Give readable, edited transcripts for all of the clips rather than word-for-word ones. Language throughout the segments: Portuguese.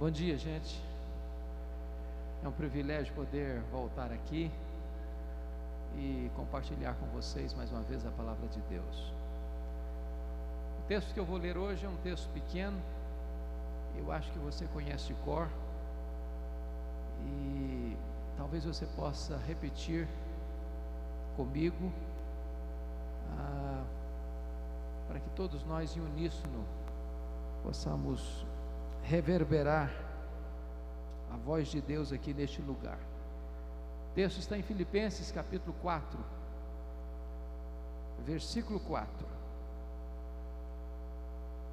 Bom dia, gente. É um privilégio poder voltar aqui e compartilhar com vocês mais uma vez a palavra de Deus. O texto que eu vou ler hoje é um texto pequeno, eu acho que você conhece de cor, e talvez você possa repetir comigo, para que todos nós em uníssono possamos reverberar a voz de Deus aqui neste lugar. O texto está em Filipenses capítulo 4, versículo 4.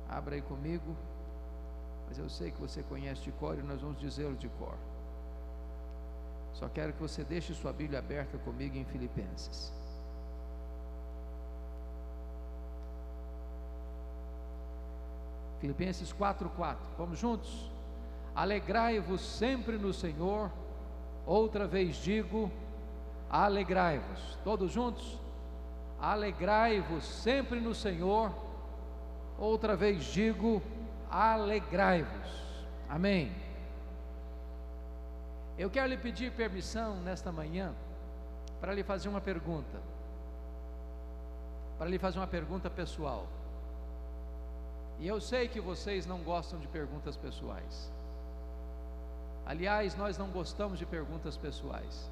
Abra aí comigo, mas eu sei que você conhece de cor e nós vamos dizê-lo de cor. Só quero que você deixe sua Bíblia aberta comigo em Filipenses. Filipenses 4:4. Vamos juntos? Alegrai-vos sempre no Senhor. Outra vez digo, alegrai-vos. Todos juntos? Alegrai-vos sempre no Senhor. Outra vez digo, alegrai-vos. Amém. Eu quero lhe pedir permissão nesta manhã para lhe fazer uma pergunta. Para lhe fazer uma pergunta pessoal. E eu sei que vocês não gostam de perguntas pessoais. Aliás, nós não gostamos de perguntas pessoais,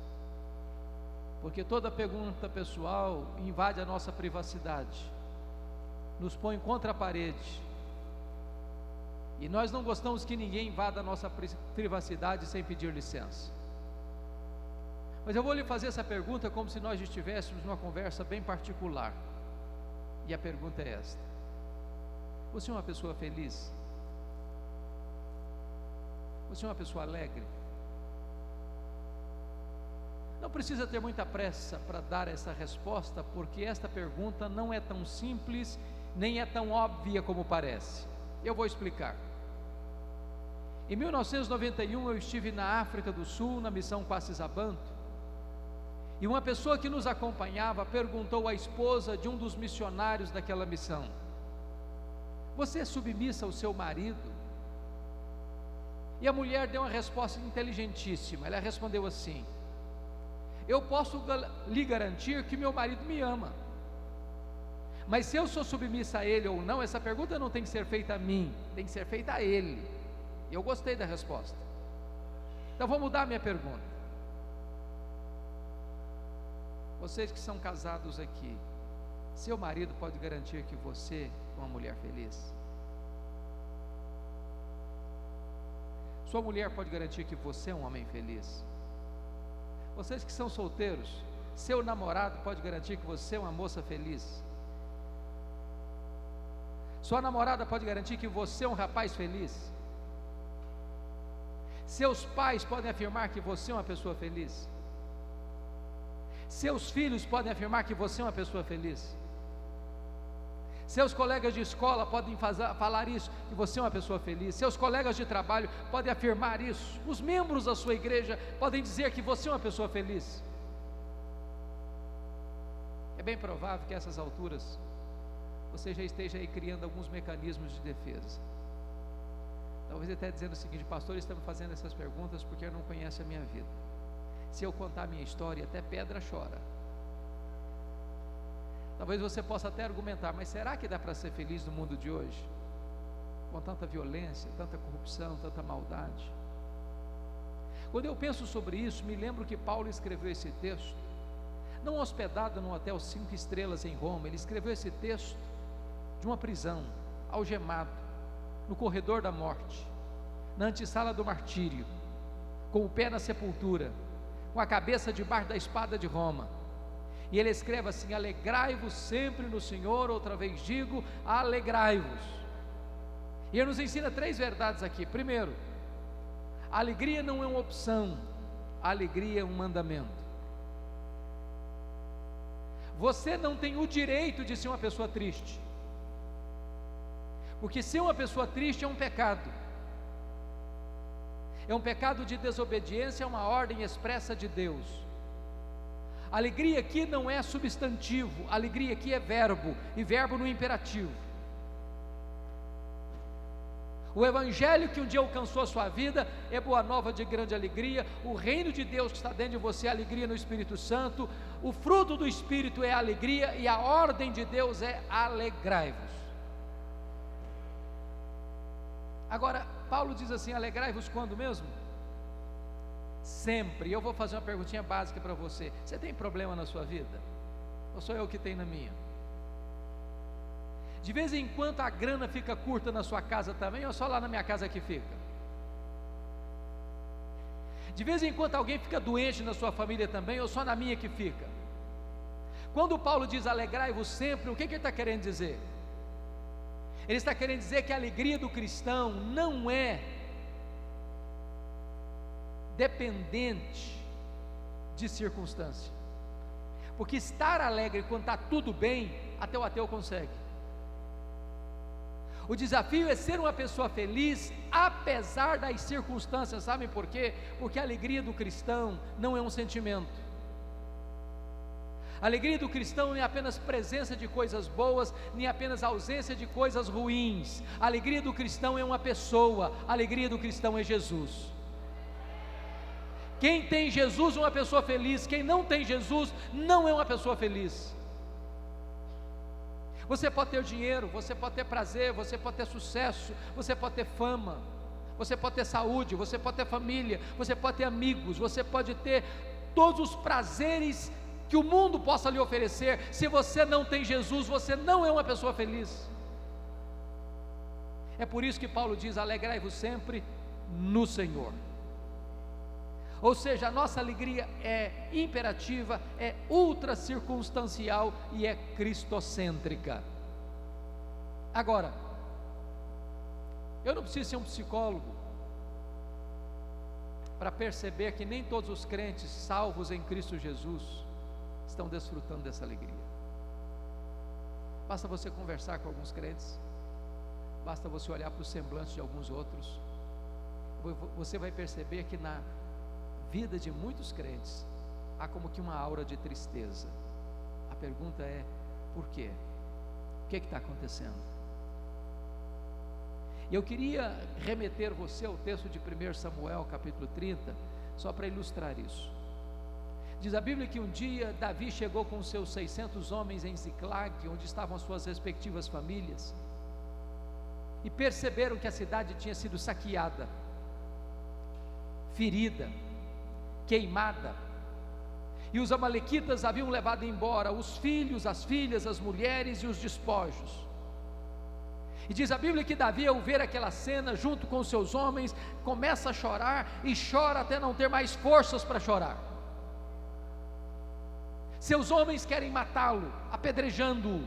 porque toda pergunta pessoal invade a nossa privacidade, nos põe contra a parede, e nós não gostamos que ninguém invada a nossa privacidade sem pedir licença. Mas eu vou lhe fazer essa pergunta como se nós estivéssemos numa conversa bem particular, e a pergunta é esta: você é uma pessoa feliz? Você é uma pessoa alegre? Não precisa ter muita pressa para dar essa resposta, porque esta pergunta não é tão simples, nem é tão óbvia como parece. Eu vou explicar. Em 1991 eu estive na África do Sul, na missão Quacisabanto, e uma pessoa que nos acompanhava perguntou à esposa de um dos missionários daquela missão: você é submissa ao seu marido? E a mulher deu uma resposta inteligentíssima. Ela respondeu assim: eu posso lhe garantir que meu marido me ama, mas se eu sou submissa a ele ou não, essa pergunta não tem que ser feita a mim, tem que ser feita a ele. Eu gostei da resposta. Então vou mudar a minha pergunta. Vocês que são casados aqui, seu marido pode garantir que você é uma mulher feliz? Sua mulher pode garantir que você é um homem feliz? Vocês que são solteiros, seu namorado pode garantir que você é uma moça feliz? Sua namorada pode garantir que você é um rapaz feliz? Seus pais podem afirmar que você é uma pessoa feliz? Seus filhos podem afirmar que você é uma pessoa feliz? Seus colegas de escola podem falar isso, que você é uma pessoa feliz. Seus colegas de trabalho podem afirmar isso. Os membros da sua igreja podem dizer que você é uma pessoa feliz. É bem provável que a essas alturas você já esteja aí criando alguns mecanismos de defesa. Talvez até dizendo o seguinte: pastor, estamos fazendo essas perguntas porque não conhece a minha vida. Se eu contar a minha história, até pedra chora. Talvez você possa até argumentar: mas será que dá para ser feliz no mundo de hoje? Com tanta violência, tanta corrupção, tanta maldade. Quando eu penso sobre isso, me lembro que Paulo escreveu esse texto, não hospedado num hotel 5 estrelas em Roma. Ele escreveu esse texto de uma prisão, algemado, no corredor da morte, na antessala do martírio, com o pé na sepultura, com a cabeça debaixo da espada de Roma. E ele escreve assim: alegrai-vos sempre no Senhor. Outra vez digo, alegrai-vos. E ele nos ensina 3 verdades aqui. Primeiro, a alegria não é uma opção, a alegria é um mandamento. Você não tem o direito de ser uma pessoa triste, porque ser uma pessoa triste é um pecado. É um pecado de desobediência, é uma ordem expressa de Deus. Alegria aqui não é substantivo, alegria aqui é verbo, e verbo no imperativo. O Evangelho que um dia alcançou a sua vida é boa nova de grande alegria. O reino de Deus que está dentro de você é alegria no Espírito Santo. O fruto do Espírito é alegria, e a ordem de Deus é alegrai-vos. Agora, Paulo diz assim: alegrai-vos quando mesmo? Sempre. Eu vou fazer uma perguntinha básica para você: você tem problema na sua vida? Ou sou eu que tenho na minha? De vez em quando a grana fica curta na sua casa também, ou só lá na minha casa que fica? De vez em quando alguém fica doente na sua família também, ou só na minha que fica? Quando Paulo diz alegrai-vos sempre, o que ele está querendo dizer? Ele está querendo dizer que a alegria do cristão não é dependente de circunstância, porque estar alegre quando está tudo bem, até o ateu consegue. O desafio é ser uma pessoa feliz apesar das circunstâncias. Sabem por quê? Porque a alegria do cristão não é um sentimento. A alegria do cristão não é apenas presença de coisas boas, nem apenas ausência de coisas ruins. A alegria do cristão é uma pessoa. A alegria do cristão é Jesus. Quem tem Jesus é uma pessoa feliz. Quem não tem Jesus não é uma pessoa feliz. Você pode ter dinheiro, você pode ter prazer, você pode ter sucesso, você pode ter fama, você pode ter saúde, você pode ter família, você pode ter amigos, você pode ter todos os prazeres que o mundo possa lhe oferecer. Se você não tem Jesus, você não é uma pessoa feliz. É por isso que Paulo diz: alegrai-vos sempre no Senhor. Ou seja, a nossa alegria é imperativa, é ultra circunstancial e é cristocêntrica. Agora, eu não preciso ser um psicólogo para perceber que nem todos os crentes salvos em Cristo Jesus estão desfrutando dessa alegria. Basta você conversar com alguns crentes, basta você olhar para os semblantes de alguns outros, você vai perceber que na vida de muitos crentes há como que uma aura de tristeza. A pergunta é: por quê? O que está acontecendo? E eu queria remeter você ao texto de 1 Samuel capítulo 30, só para ilustrar isso. Diz a Bíblia que um dia Davi chegou com seus 600 homens em Ziclag, onde estavam as suas respectivas famílias, e perceberam que a cidade tinha sido saqueada, ferida, queimada, e os amalequitas haviam levado embora os filhos, as filhas, as mulheres e os despojos. E diz a Bíblia que Davi, ao ver aquela cena, junto com os seus homens, começa a chorar, e chora até não ter mais forças para chorar. Seus homens querem matá-lo, apedrejando-o.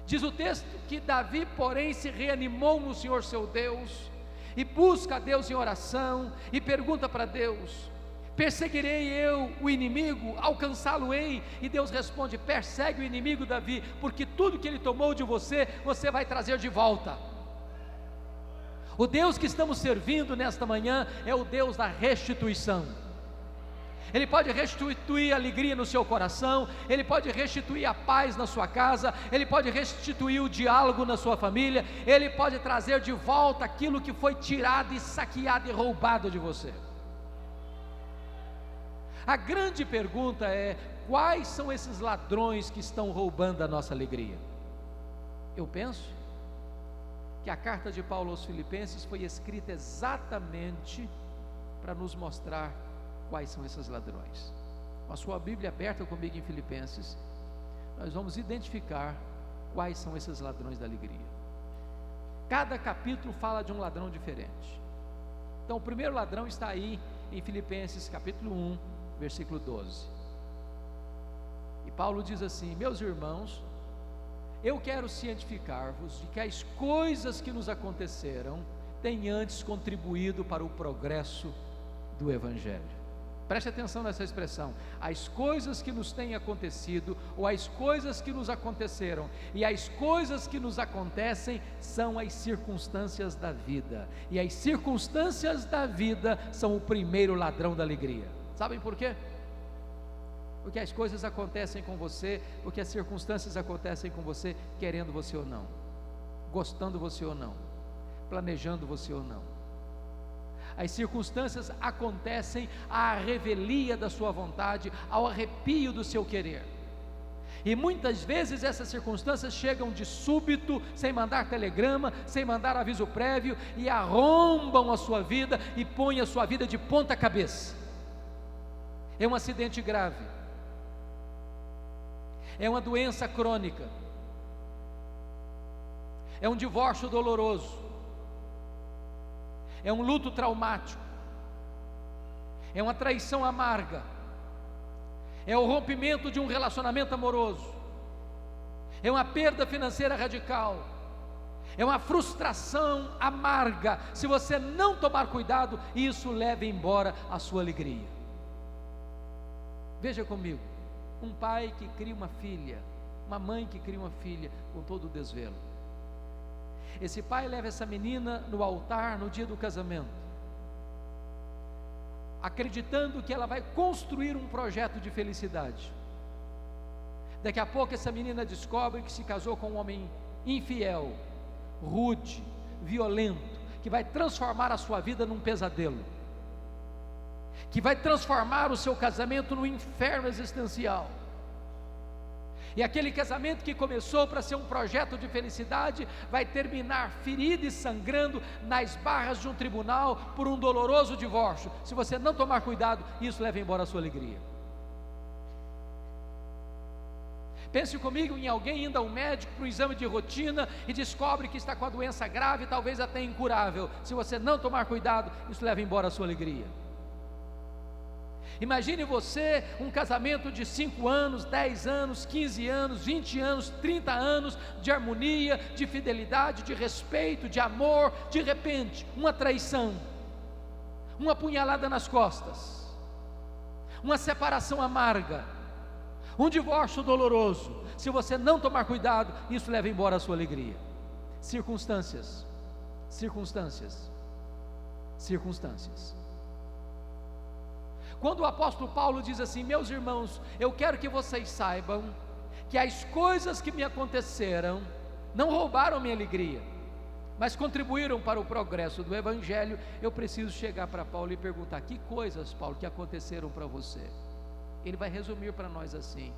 Diz o texto que Davi, porém, se reanimou no Senhor seu Deus, e busca a Deus em oração, e pergunta para Deus: perseguirei eu o inimigo, alcançá-lo-ei? E Deus responde: persegue o inimigo, Davi, porque tudo que ele tomou de você, você vai trazer de volta. O Deus que estamos servindo nesta manhã é o Deus da restituição. Ele pode restituir a alegria no seu coração, Ele pode restituir a paz na sua casa, Ele pode restituir o diálogo na sua família, Ele pode trazer de volta aquilo que foi tirado e saqueado e roubado de você. A grande pergunta é: quais são esses ladrões que estão roubando a nossa alegria? Eu penso que a carta de Paulo aos Filipenses foi escrita exatamente para nos mostrar quais são esses ladrões. Com a sua Bíblia aberta comigo em Filipenses, nós vamos identificar quais são esses ladrões da alegria. Cada capítulo fala de um ladrão diferente. Então o primeiro ladrão está aí em Filipenses capítulo 1, versículo 12. E Paulo diz assim: meus irmãos, eu quero cientificar-vos de que as coisas que nos aconteceram têm antes contribuído para o progresso do Evangelho. Preste atenção nessa expressão: as coisas que nos têm acontecido, ou as coisas que nos aconteceram, e as coisas que nos acontecem são as circunstâncias da vida, e as circunstâncias da vida são o primeiro ladrão da alegria. Sabem por quê? Porque as coisas acontecem com você, porque as circunstâncias acontecem com você, querendo você ou não, gostando você ou não. planejando você ou não. As circunstâncias acontecem à revelia da sua vontade, ao arrepio do seu querer. E muitas vezes essas circunstâncias chegam de súbito, sem mandar telegrama, sem mandar aviso prévio, e arrombam a sua vida e põem a sua vida de ponta cabeça. É um acidente grave, é uma doença crônica, é um divórcio doloroso, é um luto traumático, é uma traição amarga, é o rompimento de um relacionamento amoroso, é uma perda financeira radical, é uma frustração amarga. Se você não tomar cuidado, isso leva embora a sua alegria. Veja comigo, um pai que cria uma filha, uma mãe que cria uma filha com todo o desvelo. Esse pai leva essa menina no altar no dia do casamento, acreditando que ela vai construir um projeto de felicidade. Daqui a pouco essa menina descobre que se casou com um homem infiel, rude, violento, que vai transformar a sua vida num pesadelo, que vai transformar o seu casamento num inferno existencial. E aquele casamento que começou para ser um projeto de felicidade, vai terminar ferido e sangrando nas barras de um tribunal por um doloroso divórcio. Se você não tomar cuidado, isso leva embora a sua alegria. Pense comigo em alguém indo ao médico para um exame de rotina e descobre que está com a doença grave, talvez até incurável. Se você não tomar cuidado, isso leva embora a sua alegria. Imagine você, um casamento de 5 anos, 10 anos, 15 anos, 20 anos, 30 anos de harmonia, de fidelidade, de respeito, de amor. De repente, uma traição, uma punhalada nas costas, uma separação amarga, um divórcio doloroso. Se você não tomar cuidado, isso leva embora a sua alegria. Circunstâncias. Quando o apóstolo Paulo diz assim: meus irmãos, eu quero que vocês saibam que as coisas que me aconteceram não roubaram minha alegria, mas contribuíram para o progresso do Evangelho. Eu preciso chegar para Paulo e perguntar: que coisas, Paulo, que aconteceram para você? Ele vai resumir para nós assim: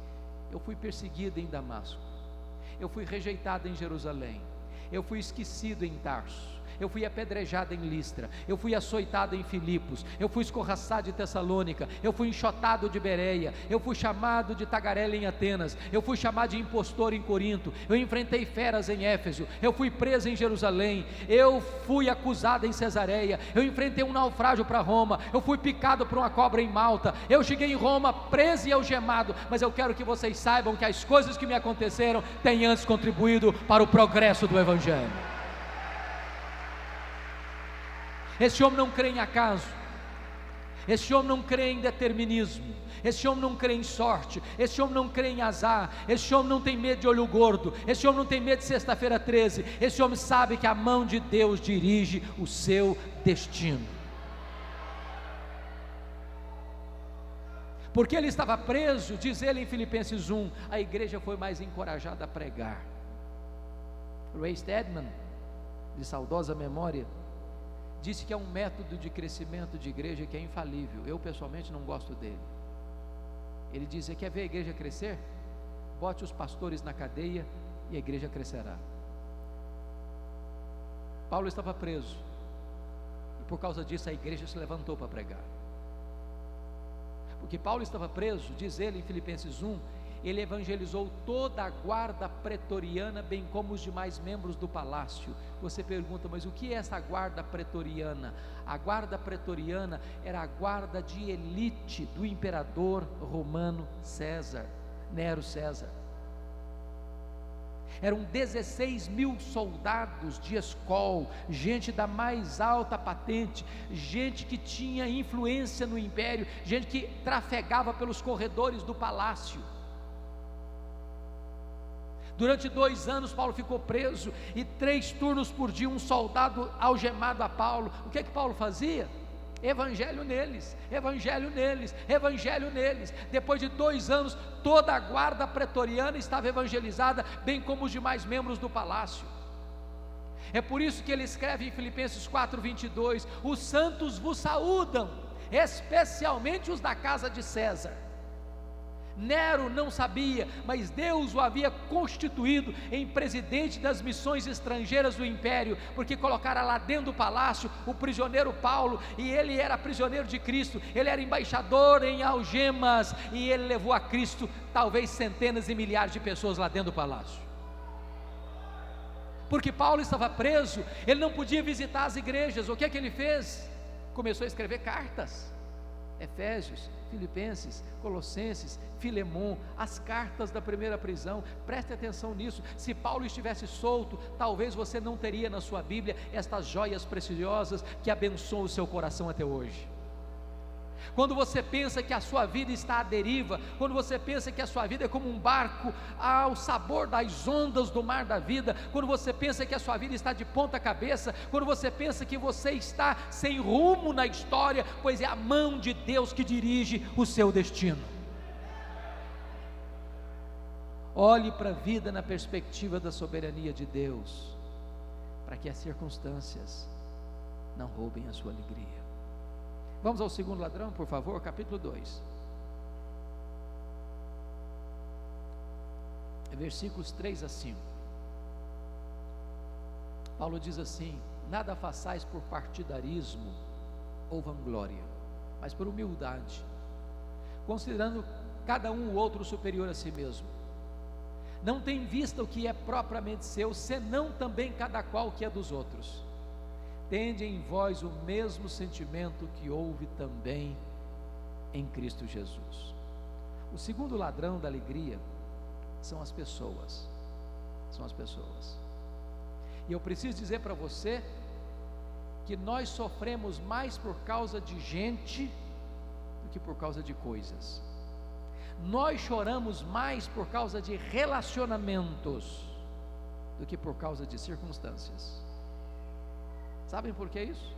eu fui perseguido em Damasco, eu fui rejeitado em Jerusalém, eu fui esquecido em Tarso, eu fui apedrejado em Listra, eu fui açoitado em Filipos, eu fui escorraçado em Tessalônica, eu fui enxotado de Bereia, eu fui chamado de tagarela em Atenas, eu fui chamado de impostor em Corinto, eu enfrentei feras em Éfeso, eu fui preso em Jerusalém, eu fui acusado em Cesareia, eu enfrentei um naufrágio para Roma, eu fui picado por uma cobra em Malta, eu cheguei em Roma preso e algemado. Mas eu quero que vocês saibam que as coisas que me aconteceram têm antes contribuído para o progresso do Evangelho. Esse homem não crê em acaso, esse homem não crê em determinismo, esse homem não crê em sorte, esse homem não crê em azar, esse homem não tem medo de olho gordo, esse homem não tem medo de sexta-feira 13, esse homem sabe que a mão de Deus dirige o seu destino. Porque ele estava preso, diz ele em Filipenses 1, a igreja foi mais encorajada a pregar. Ray Stedman, de saudosa memória, disse que é um método de crescimento de igreja que é infalível. Eu pessoalmente não gosto dele. Ele diz: você quer ver a igreja crescer? Bote os pastores na cadeia e a igreja crescerá. Paulo estava preso, e por causa disso a igreja se levantou para pregar. Porque Paulo estava preso, diz ele em Filipenses 1, ele evangelizou toda a guarda pretoriana, bem como os demais membros do palácio. Você pergunta: mas o que é essa guarda pretoriana? A guarda pretoriana era a guarda de elite do imperador romano César, Nero César. Eram 16 mil soldados de escol, gente da mais alta patente, gente que tinha influência no império, gente que trafegava pelos corredores do palácio. Durante 2 anos Paulo ficou preso, e 3 turnos por dia um soldado algemado a Paulo. O que é que Paulo fazia? Evangelho neles, evangelho neles, evangelho neles. Depois de 2 anos, toda a guarda pretoriana estava evangelizada, bem como os demais membros do palácio. É por isso que ele escreve em Filipenses 4:22: os santos vos saúdam, especialmente os da casa de César. Nero não sabia, mas Deus o havia constituído em presidente das missões estrangeiras do império, porque colocara lá dentro do palácio o prisioneiro Paulo, e ele era prisioneiro de Cristo, ele era embaixador em algemas, e ele levou a Cristo talvez centenas e milhares de pessoas lá dentro do palácio. Porque Paulo estava preso, ele não podia visitar as igrejas. O que é que ele fez? Começou a escrever cartas. Efésios, Filipenses, Colossenses, Filemon, as cartas da primeira prisão. Preste atenção nisso. Se Paulo estivesse solto, talvez você não teria na sua Bíblia estas joias preciosas que abençoam o seu coração até hoje. Quando você pensa que a sua vida está à deriva, quando você pensa que a sua vida é como um barco ao sabor das ondas do mar da vida, quando você pensa que a sua vida está de ponta cabeça, quando você pensa que você está sem rumo na história, pois é a mão de Deus que dirige o seu destino. Olhe para a vida na perspectiva da soberania de Deus, para que as circunstâncias não roubem a sua alegria. Vamos ao segundo ladrão, por favor, capítulo 2, versículos 3 a 5. Paulo diz assim: nada façais por partidarismo ou vanglória, mas por humildade, considerando cada um o outro superior a si mesmo. Não tem em vista o que é propriamente seu, senão também cada qual o que é dos outros. Tende em vós o mesmo sentimento que houve também em Cristo Jesus. O segundo ladrão da alegria são as pessoas. São as pessoas. E eu preciso dizer para você que nós sofremos mais por causa de gente do que por causa de coisas. Nós choramos mais por causa de relacionamentos do que por causa de circunstâncias. Sabem por que isso?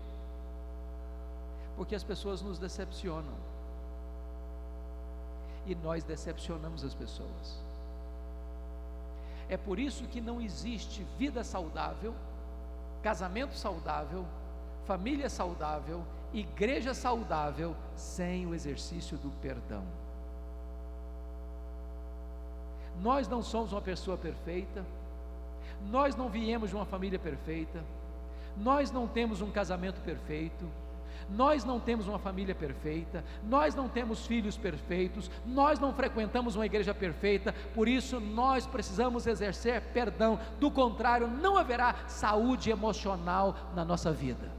Porque as pessoas nos decepcionam, e nós decepcionamos as pessoas. É por isso que não existe vida saudável, casamento saudável, família saudável, igreja saudável, sem o exercício do perdão. Nós não somos uma pessoa perfeita, nós não viemos de uma família perfeita, nós não temos um casamento perfeito, nós não temos uma família perfeita, nós não temos filhos perfeitos, nós não frequentamos uma igreja perfeita. Por isso nós precisamos exercer perdão, do contrário não haverá saúde emocional na nossa vida.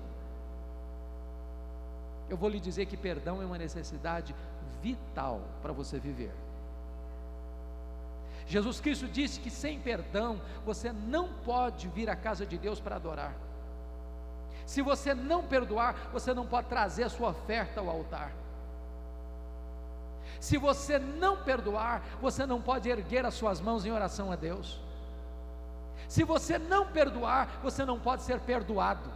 Eu vou lhe dizer que perdão é uma necessidade vital para você viver. Jesus Cristo disse que sem perdão você não pode vir à casa de Deus para adorar. Se você não perdoar, você não pode trazer a sua oferta ao altar. Se você não perdoar, você não pode erguer as suas mãos em oração a Deus. Se você não perdoar, você não pode ser perdoado.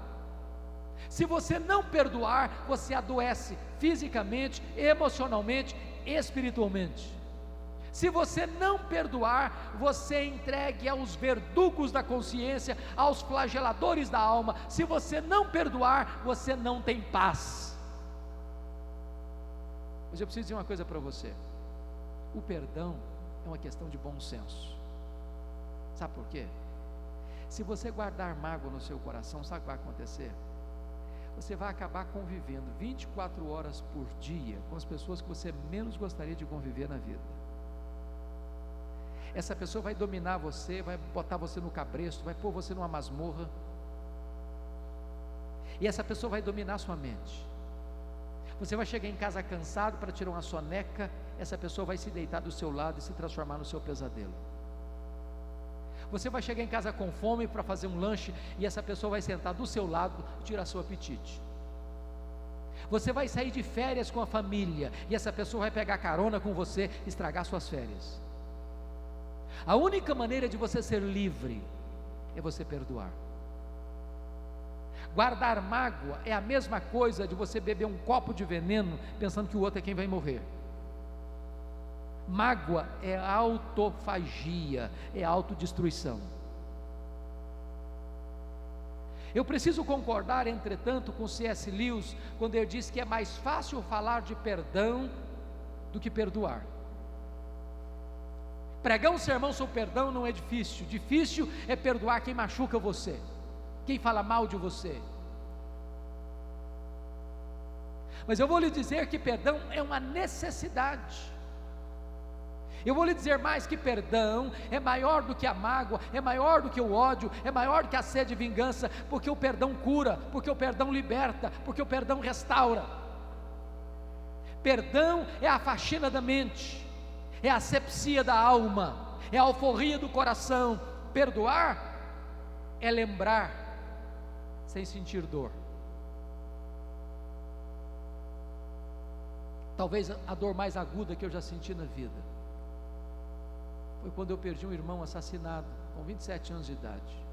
Se você não perdoar, você adoece fisicamente, emocionalmente, espiritualmente. Se você não perdoar, você é entregue aos verdugos da consciência, aos flageladores da alma. Se você não perdoar, você não tem paz. Mas eu preciso dizer uma coisa para você: o perdão é uma questão de bom senso. Sabe por quê? Se você guardar mágoa no seu coração, sabe o que vai acontecer? Você vai acabar convivendo 24 horas por dia com as pessoas que você menos gostaria de conviver na vida. Essa pessoa vai dominar você, vai botar você no cabresto, vai pôr você numa masmorra, e essa pessoa vai dominar a sua mente. Você vai chegar em casa cansado para tirar uma soneca, essa pessoa vai se deitar do seu lado e se transformar no seu pesadelo. Você vai chegar em casa com fome para fazer um lanche, e essa pessoa vai sentar do seu lado e tirar seu apetite. Você vai sair de férias com a família, e essa pessoa vai pegar carona com você e estragar suas férias. A única maneira de você ser livre é você perdoar. Guardar mágoa é a mesma coisa de você beber um copo de veneno pensando que o outro é quem vai morrer. Mágoa é autofagia, é autodestruição. Eu preciso concordar, entretanto, com C.S. Lewis, quando ele diz que é mais fácil falar de perdão do que perdoar. Pregar um sermão sobre perdão não é difícil, difícil é perdoar quem machuca você, quem fala mal de você. Mas eu vou lhe dizer que perdão é uma necessidade. Eu vou lhe dizer mais, que perdão é maior do que a mágoa, é maior do que o ódio, é maior do que a sede de vingança, porque o perdão cura, porque o perdão liberta, porque o perdão restaura. Perdão é a faxina da mente, é a asepsia da alma, é a alforria do coração. Perdoar é lembrar sem sentir dor. Talvez a dor mais aguda que eu já senti na vida foi quando eu perdi um irmão assassinado com 27 anos de idade,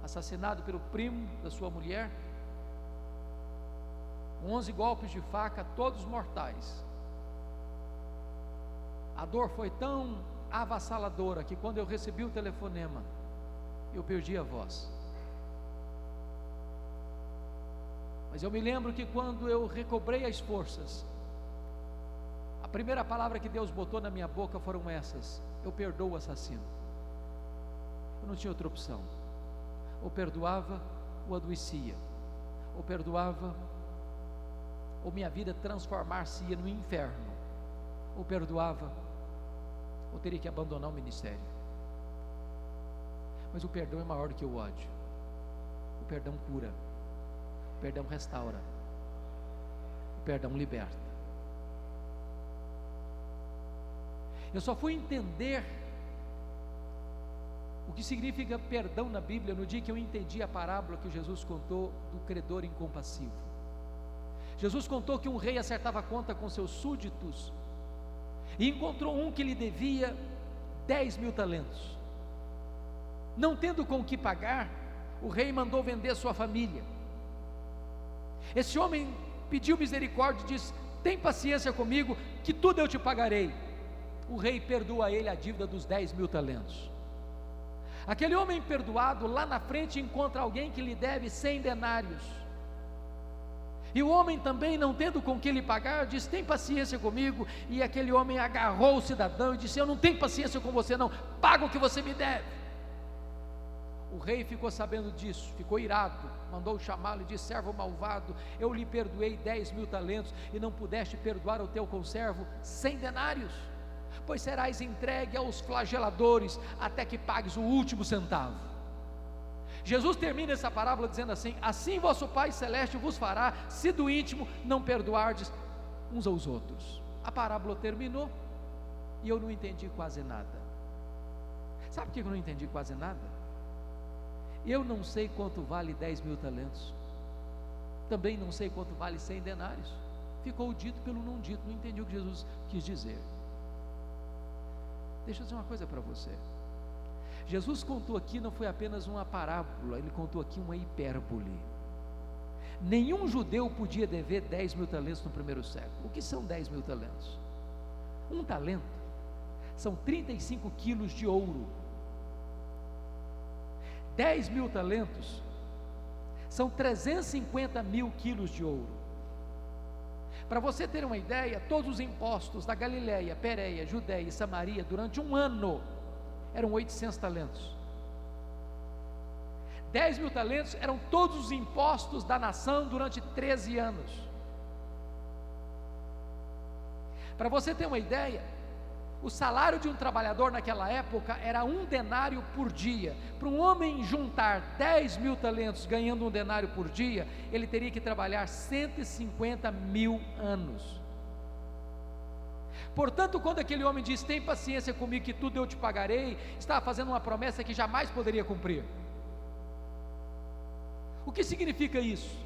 assassinado pelo primo da sua mulher, com 11 golpes de faca, todos mortais. A dor foi tão avassaladora que quando eu recebi o telefonema, eu perdi a voz. Mas eu me lembro que quando eu recobrei as forças, a primeira palavra que Deus botou na minha boca foram essas: eu perdoo o assassino. Eu não tinha outra opção. Ou perdoava, ou adoecia. Ou perdoava, ou minha vida transformar-se-ia no inferno. Ou perdoava, ou teria que abandonar o ministério. Mas o perdão é maior do que o ódio. O perdão cura. O perdão restaura. O perdão liberta. Eu só fui entender o que significa perdão na Bíblia no dia que eu entendi a parábola que Jesus contou do credor incompassivo. Jesus contou que um rei acertava conta com seus súditos e encontrou um que lhe devia 10.000 talentos. Não tendo com o que pagar, o rei mandou vender sua família. Esse homem pediu misericórdia e disse: tem paciência comigo, que tudo eu te pagarei. O rei perdoa a ele a dívida dos 10.000 talentos. Aquele homem perdoado, lá na frente encontra alguém que lhe deve 100 denários. E o homem também, não tendo com que lhe pagar, diz: tem paciência comigo. E aquele homem agarrou o cidadão e disse: eu não tenho paciência com você não, paga o que você me deve. O rei ficou sabendo disso, ficou irado, mandou chamá-lo e disse: servo malvado, eu lhe perdoei 10.000 talentos e não pudeste perdoar o teu conservo 100 denários, pois serás entregue aos flageladores até que pagues o último centavo. Jesus termina essa parábola dizendo assim: assim vosso Pai Celeste vos fará, se do íntimo não perdoardes uns aos outros. A parábola terminou e eu não entendi quase nada. Sabe por que eu não entendi quase nada? Eu não sei quanto vale 10.000 talentos, também não sei quanto vale 100 denários. Ficou dito pelo não dito, não entendi o que Jesus quis dizer. Deixa eu dizer uma coisa para você. Jesus contou aqui, não foi apenas uma parábola, ele contou aqui uma hipérbole. Nenhum judeu podia dever 10.000 talentos no primeiro século. O que são 10.000 talentos? Um talento são 35 quilos de ouro. 10.000 talentos são 350.000 quilos de ouro. Para você ter uma ideia, todos os impostos da Galileia, Pérea, Judeia e Samaria durante um ano eram 800 talentos. 10.000 talentos eram todos os impostos da nação durante 13 anos. Para você ter uma ideia, o salário de um trabalhador naquela época era 1 denário por dia. Para um homem juntar 10.000 talentos ganhando 1 denário por dia, ele teria que trabalhar 150.000 anos. Portanto, quando aquele homem diz: tem paciência comigo que tudo eu te pagarei, estava fazendo uma promessa que jamais poderia cumprir. O que significa isso?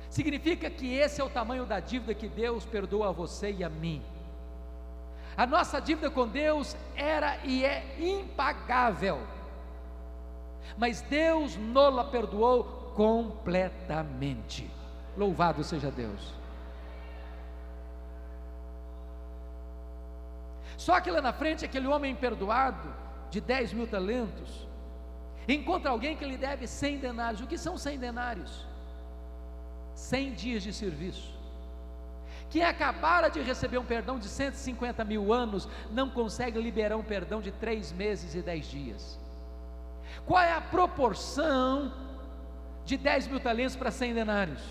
Significa que esse é o tamanho da dívida que Deus perdoa a você e a mim. A nossa dívida com Deus era e é impagável, mas Deus nos-la perdoou completamente. Louvado seja Deus. Só que lá na frente, aquele homem perdoado de 10.000 talentos, encontra alguém que lhe deve 100 denários. O que são 100 denários? 100 dias de serviço. Quem acabara de receber um perdão de 150 mil anos, não consegue liberar um perdão de 3 meses e 10 dias. Qual é a proporção de 10 mil talentos para 100 denários?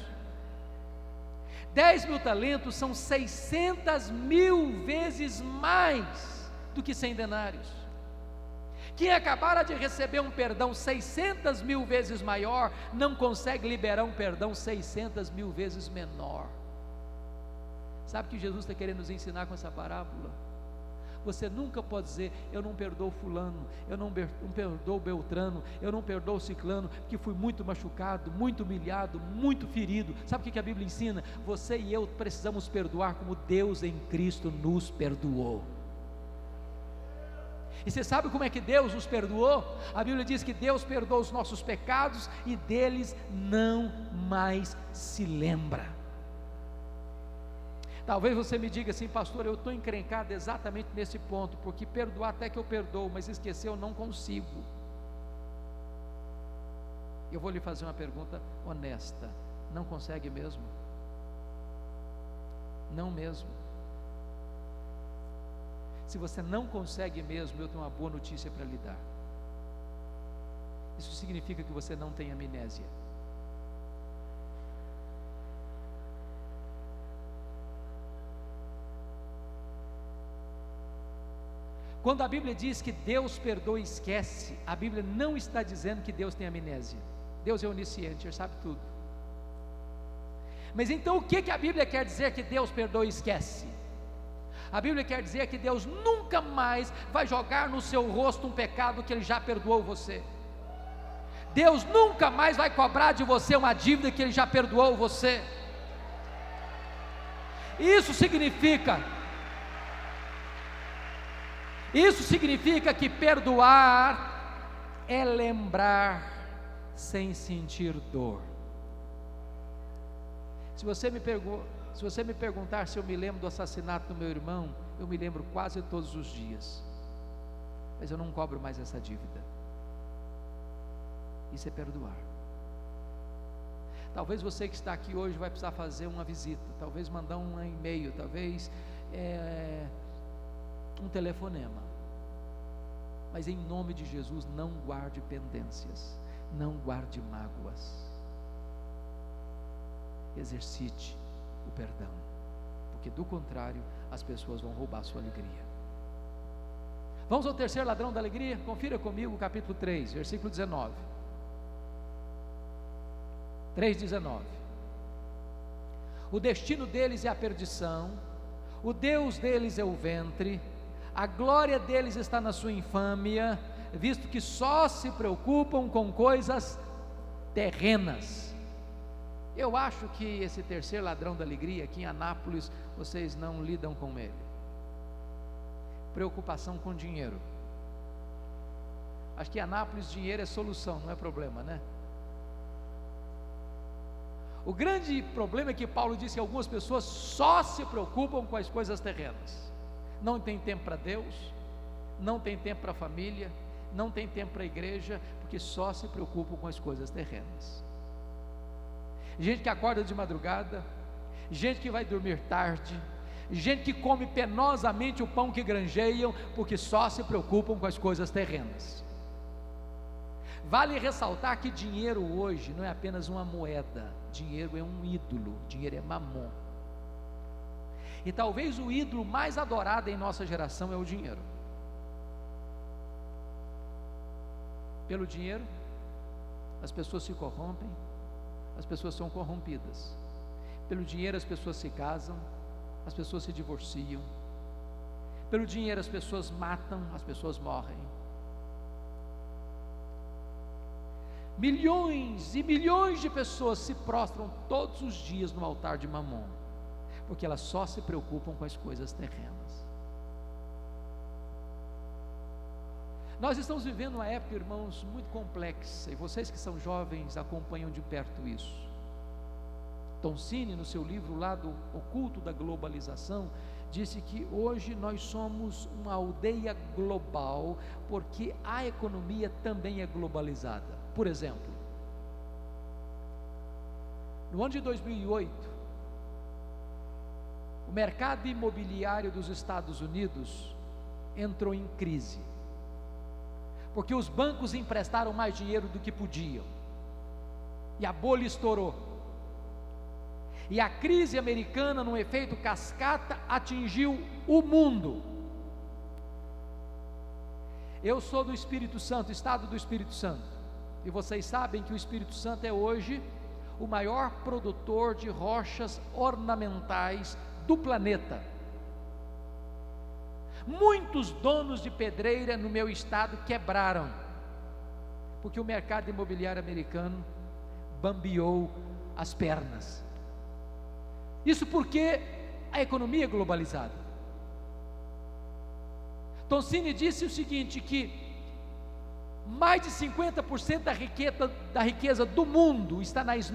10 mil talentos são 600 mil vezes mais do que 100 denários. Quem acabara de receber um perdão 600 mil vezes maior, não consegue liberar um perdão 600 mil vezes menor. Sabe o que Jesus está querendo nos ensinar com essa parábola? Você nunca pode dizer: eu não perdoo fulano, eu não perdoo Beltrano, eu não perdoo ciclano, porque fui muito machucado, muito humilhado, muito ferido. Sabe o que a Bíblia ensina? Você e eu precisamos perdoar como Deus em Cristo nos perdoou. E você sabe como é que Deus nos perdoou? A Bíblia diz que Deus perdoa os nossos pecados e deles não mais se lembra. Talvez você me diga assim: pastor, eu estou encrencado exatamente nesse ponto, porque perdoar até que eu perdoo, mas esquecer eu não consigo. Eu vou lhe fazer uma pergunta honesta: não consegue mesmo? Não mesmo? Se você não consegue mesmo, eu tenho uma boa notícia para lhe dar. Isso significa que você não tem amnésia. Quando a Bíblia diz que Deus perdoa e esquece, a Bíblia não está dizendo que Deus tem amnésia. Deus é onisciente, Ele sabe tudo. Mas então o que a Bíblia quer dizer que Deus perdoa e esquece? A Bíblia quer dizer que Deus nunca mais vai jogar no seu rosto um pecado que Ele já perdoou você. Deus nunca mais vai cobrar de você uma dívida que Ele já perdoou você. Isso significa que perdoar é lembrar sem sentir dor. Se você me perguntar se eu me lembro do assassinato do meu irmão, eu me lembro quase todos os dias, mas eu não cobro mais essa dívida. Isso é perdoar. Talvez você que está aqui hoje vai precisar fazer uma visita, talvez mandar um e-mail, talvez um telefonema, mas em nome de Jesus, não guarde pendências, não guarde mágoas, exercite o perdão, porque do contrário, as pessoas vão roubar a sua alegria. Vamos ao terceiro ladrão da alegria? Confira comigo o capítulo 3, versículo 19. 3,19. O destino deles é a perdição, o Deus deles é o ventre, a glória deles está na sua infâmia, visto que só se preocupam com coisas terrenas. Eu acho que esse terceiro ladrão da alegria, aqui em Anápolis, vocês não lidam com ele. Preocupação com dinheiro. Acho que em Anápolis dinheiro é solução, não é problema, né? O grande problema é que Paulo disse que algumas pessoas só se preocupam com as coisas terrenas. Não tem tempo para Deus, não tem tempo para a família, não tem tempo para a igreja, porque só se preocupam com as coisas terrenas. Gente que acorda de madrugada, gente que vai dormir tarde, gente que come penosamente o pão que granjeiam, porque só se preocupam com as coisas terrenas. Vale ressaltar que dinheiro hoje não é apenas uma moeda, dinheiro é um ídolo, dinheiro é mamon. E talvez o ídolo mais adorado em nossa geração é o dinheiro. Pelo dinheiro, as pessoas se corrompem, as pessoas são corrompidas. Pelo dinheiro as pessoas se casam, as pessoas se divorciam. Pelo dinheiro as pessoas matam, as pessoas morrem. Milhões e milhões de pessoas se prostram todos os dias no altar de Mamon, porque elas só se preocupam com as coisas terrenas. Nós estamos vivendo uma época, irmãos, muito complexa, e vocês que são jovens acompanham de perto isso. Tom Cine, no seu livro lá do O Culto da Globalização, disse que hoje nós somos uma aldeia global, porque a economia também é globalizada. Por exemplo, no ano de 2008, o mercado imobiliário dos Estados Unidos entrou em crise, porque os bancos emprestaram mais dinheiro do que podiam, e a bolha estourou, e a crise americana, num efeito cascata, atingiu o mundo. Eu sou do Espírito Santo, estado do Espírito Santo, e vocês sabem que o Espírito Santo é hoje o maior produtor de rochas ornamentais do planeta. Muitos donos de pedreira no meu estado quebraram, porque o mercado imobiliário americano bambeou as pernas. Isso porque a economia é globalizada. Toncini disse o seguinte, que mais de 50% da riqueza do mundo estão nas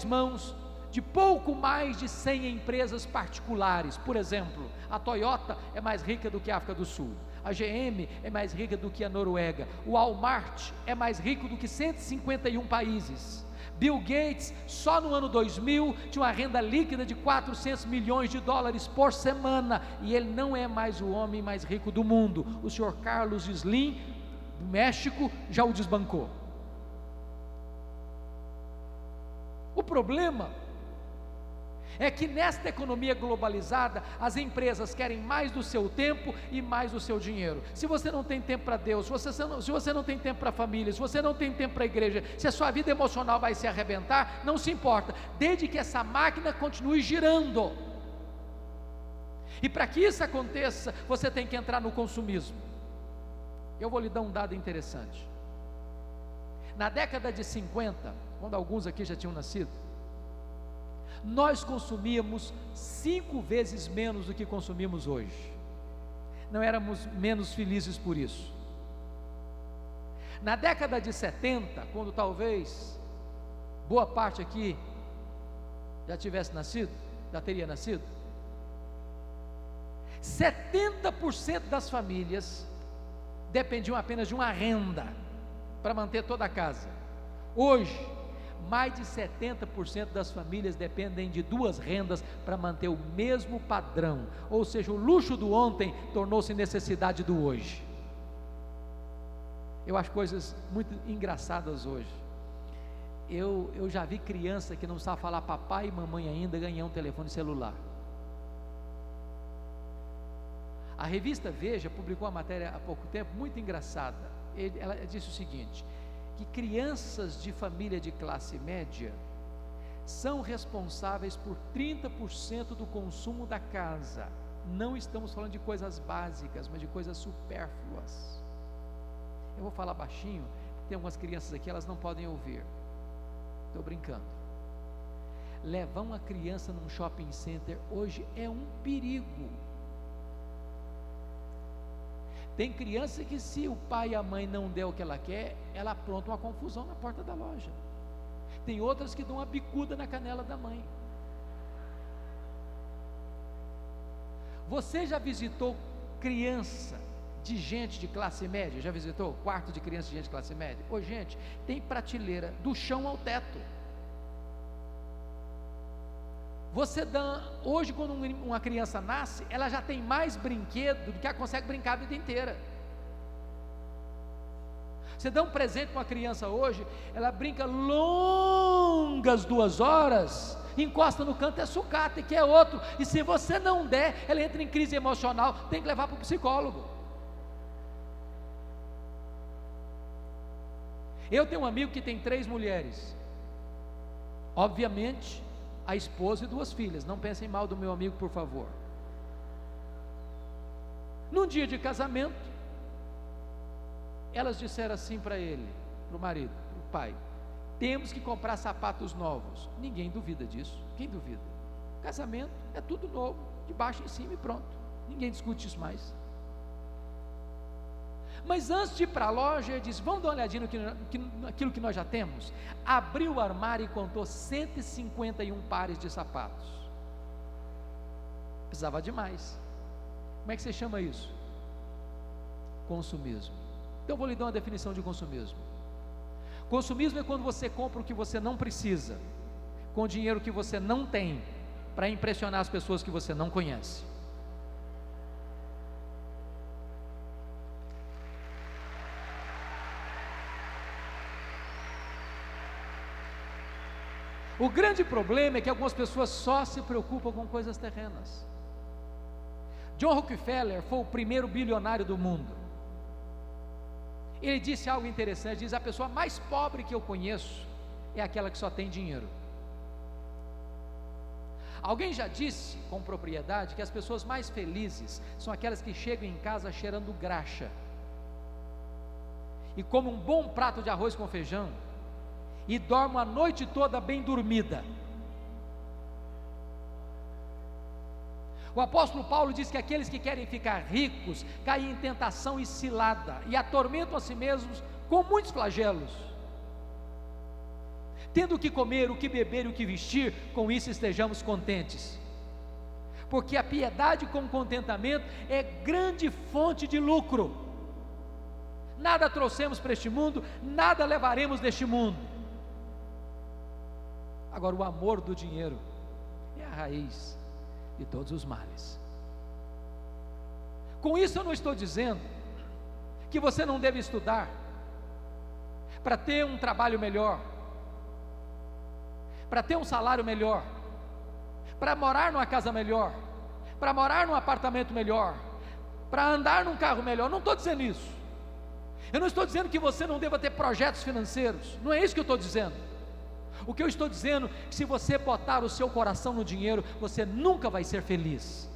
mãos de pouco mais de 100 empresas particulares. Por exemplo, a Toyota é mais rica do que a África do Sul, a GM é mais rica do que a Noruega, o Walmart é mais rico do que 151 países. Bill Gates, só no ano 2000, tinha uma renda líquida de 400 milhões de dólares por semana, e ele não é mais o homem mais rico do mundo. O senhor Carlos Slim, do México, já o desbancou. O problema é que nesta economia globalizada, as empresas querem mais do seu tempo e mais do seu dinheiro. Se você não tem tempo para Deus, se você não tem tempo para a família, se você não tem tempo para a igreja, se a sua vida emocional vai se arrebentar, não se importa, desde que essa máquina continue girando. E para que isso aconteça, você tem que entrar no consumismo. Eu vou lhe dar um dado interessante. Na década de 50, quando alguns aqui já tinham nascido, nós consumíamos 5 vezes menos do que consumimos hoje. Não éramos menos felizes por isso. Na década de 70, quando talvez boa parte aqui já tivesse nascido, já teria nascido, 70% das famílias dependiam apenas de uma renda para manter toda a casa. Hoje, mais de 70% das famílias dependem de 2 rendas para manter o mesmo padrão, ou seja, o luxo do ontem tornou-se necessidade do hoje. Eu acho coisas muito engraçadas hoje. Eu já vi criança que não sabe falar papai e mamãe ainda ganhar um telefone celular. A revista Veja publicou uma matéria há pouco tempo muito engraçada. Ela disse o seguinte, que crianças de família de classe média são responsáveis por 30% do consumo da casa. Não estamos falando de coisas básicas, mas de coisas supérfluas. Eu vou falar baixinho, tem algumas crianças aqui, elas não podem ouvir. Estou brincando. Levar uma criança num shopping center hoje é um perigo. Tem criança que, se o pai e a mãe não der o que ela quer, ela apronta uma confusão na porta da loja. Tem outras que dão uma bicuda na canela da mãe. Você já visitou criança de gente de classe média? Já visitou quarto de criança de gente de classe média? Ô gente, tem prateleira do chão ao teto. Você dá, hoje quando uma criança nasce, ela já tem mais brinquedo do que ela consegue brincar a vida inteira. Você dá um presente para uma criança hoje, ela brinca longas 2 horas, encosta no canto, é sucata, e quer outro, e se você não der, ela entra em crise emocional, tem que levar para o psicólogo. Eu tenho um amigo que tem 3 mulheres, obviamente, a esposa e 2 filhas, não pensem mal do meu amigo, por favor. Num dia de casamento, elas disseram assim para ele, para o marido, para o pai: temos que comprar sapatos novos. Ninguém duvida disso, quem duvida? Casamento é tudo novo, de baixo em cima e pronto, ninguém discute isso mais. Mas antes de ir para a loja, ele disse: vamos dar uma olhadinha naquilo que nós já temos. Abriu o armário e contou 151 pares de sapatos. precisava de mais. Como é que você chama isso? Consumismo. Então eu vou lhe dar uma definição de consumismo. Consumismo é quando você compra o que você não precisa, com o dinheiro que você não tem, para impressionar as pessoas que você não conhece. O grande problema é que algumas pessoas só se preocupam com coisas terrenas. John Rockefeller foi o primeiro bilionário do mundo. Ele disse algo interessante, diz: a pessoa mais pobre que eu conheço é aquela que só tem dinheiro. Alguém já disse com propriedade que as pessoas mais felizes são aquelas que chegam em casa cheirando graxa e comem um bom prato de arroz com feijão e dormem a noite toda bem dormida. O apóstolo Paulo diz que aqueles que querem ficar ricos caem em tentação e cilada e atormentam a si mesmos com muitos flagelos. Tendo o que comer, o que beber e o que vestir, com isso estejamos contentes. Porque a piedade com contentamento é grande fonte de lucro. Nada trouxemos para este mundo, nada levaremos deste mundo. Agora, o amor do dinheiro é a raiz de todos os males. Com isso eu não estou dizendo que você não deve estudar para ter um trabalho melhor, para ter um salário melhor, para morar numa casa melhor, para morar num apartamento melhor, para andar num carro melhor. Não estou dizendo isso. Eu não estou dizendo que você não deva ter projetos financeiros. Não é isso que eu estou dizendo. O que eu estou dizendo é que se você botar o seu coração no dinheiro, você nunca vai ser feliz.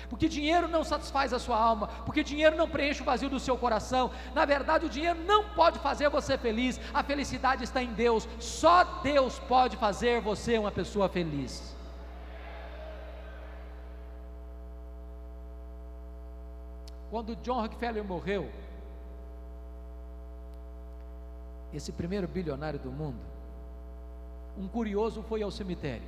Porque dinheiro não satisfaz a sua alma, porque dinheiro não preenche o vazio do seu coração. Na verdade, o dinheiro não pode fazer você feliz. A felicidade está em Deus. Só Deus pode fazer você uma pessoa feliz. Quando John Rockefeller morreu, esse primeiro bilionário do mundo, um curioso foi ao cemitério,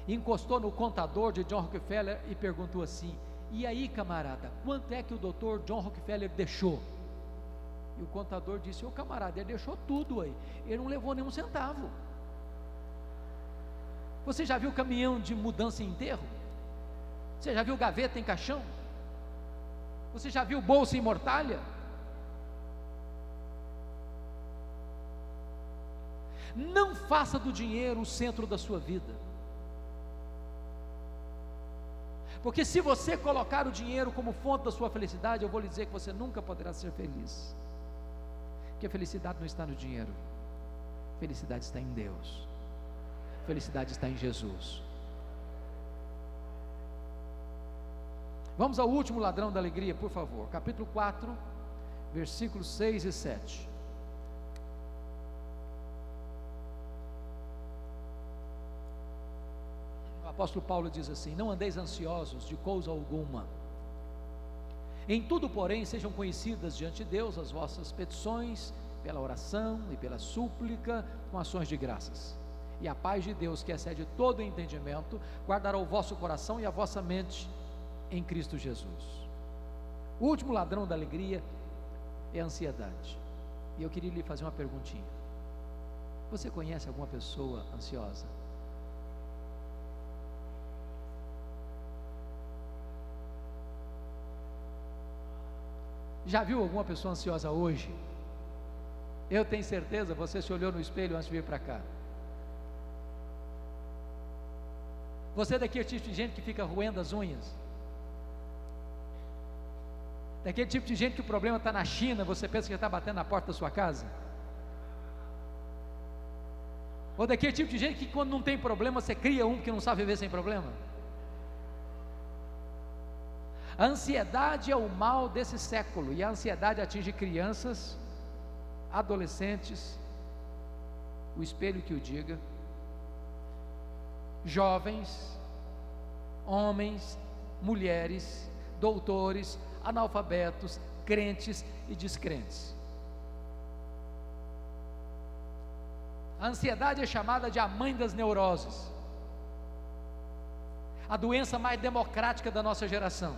encostou no contador de John Rockefeller e perguntou assim: e aí, camarada, quanto é que o doutor John Rockefeller deixou? E o contador disse: ô camarada, ele deixou tudo aí, ele não levou nenhum centavo. Você já viu caminhão de mudança em enterro? Você já viu gaveta em caixão? Você já viu bolsa em mortalha? Não faça do dinheiro o centro da sua vida, porque se você colocar o dinheiro como fonte da sua felicidade, eu vou lhe dizer que você nunca poderá ser feliz, porque a felicidade não está no dinheiro, a felicidade está em Deus, a felicidade está em Jesus. Vamos ao último ladrão da alegria, por favor, capítulo 4, versículos 6 e 7. O apóstolo Paulo diz assim: não andeis ansiosos de coisa alguma, em tudo porém sejam conhecidas diante de Deus as vossas petições, pela oração e pela súplica, com ações de graças, e a paz de Deus, que excede todo entendimento, guardará o vosso coração e a vossa mente em Cristo Jesus. O último ladrão da alegria é a ansiedade, e eu queria lhe fazer uma perguntinha: você conhece alguma pessoa ansiosa? Já viu alguma pessoa ansiosa hoje? Eu tenho certeza, você se olhou no espelho antes de vir para cá. Você é daquele tipo de gente que fica roendo as unhas? Daquele tipo de gente que o problema está na China, você pensa que já está batendo na porta da sua casa? Ou daquele tipo de gente que quando não tem problema, você cria um que não sabe viver sem problema? A ansiedade é o mal desse século, e a ansiedade atinge crianças, adolescentes, o espelho que o diga, jovens, homens, mulheres, doutores, analfabetos, crentes e descrentes. A ansiedade é chamada de a mãe das neuroses. a doença mais democrática da nossa geração,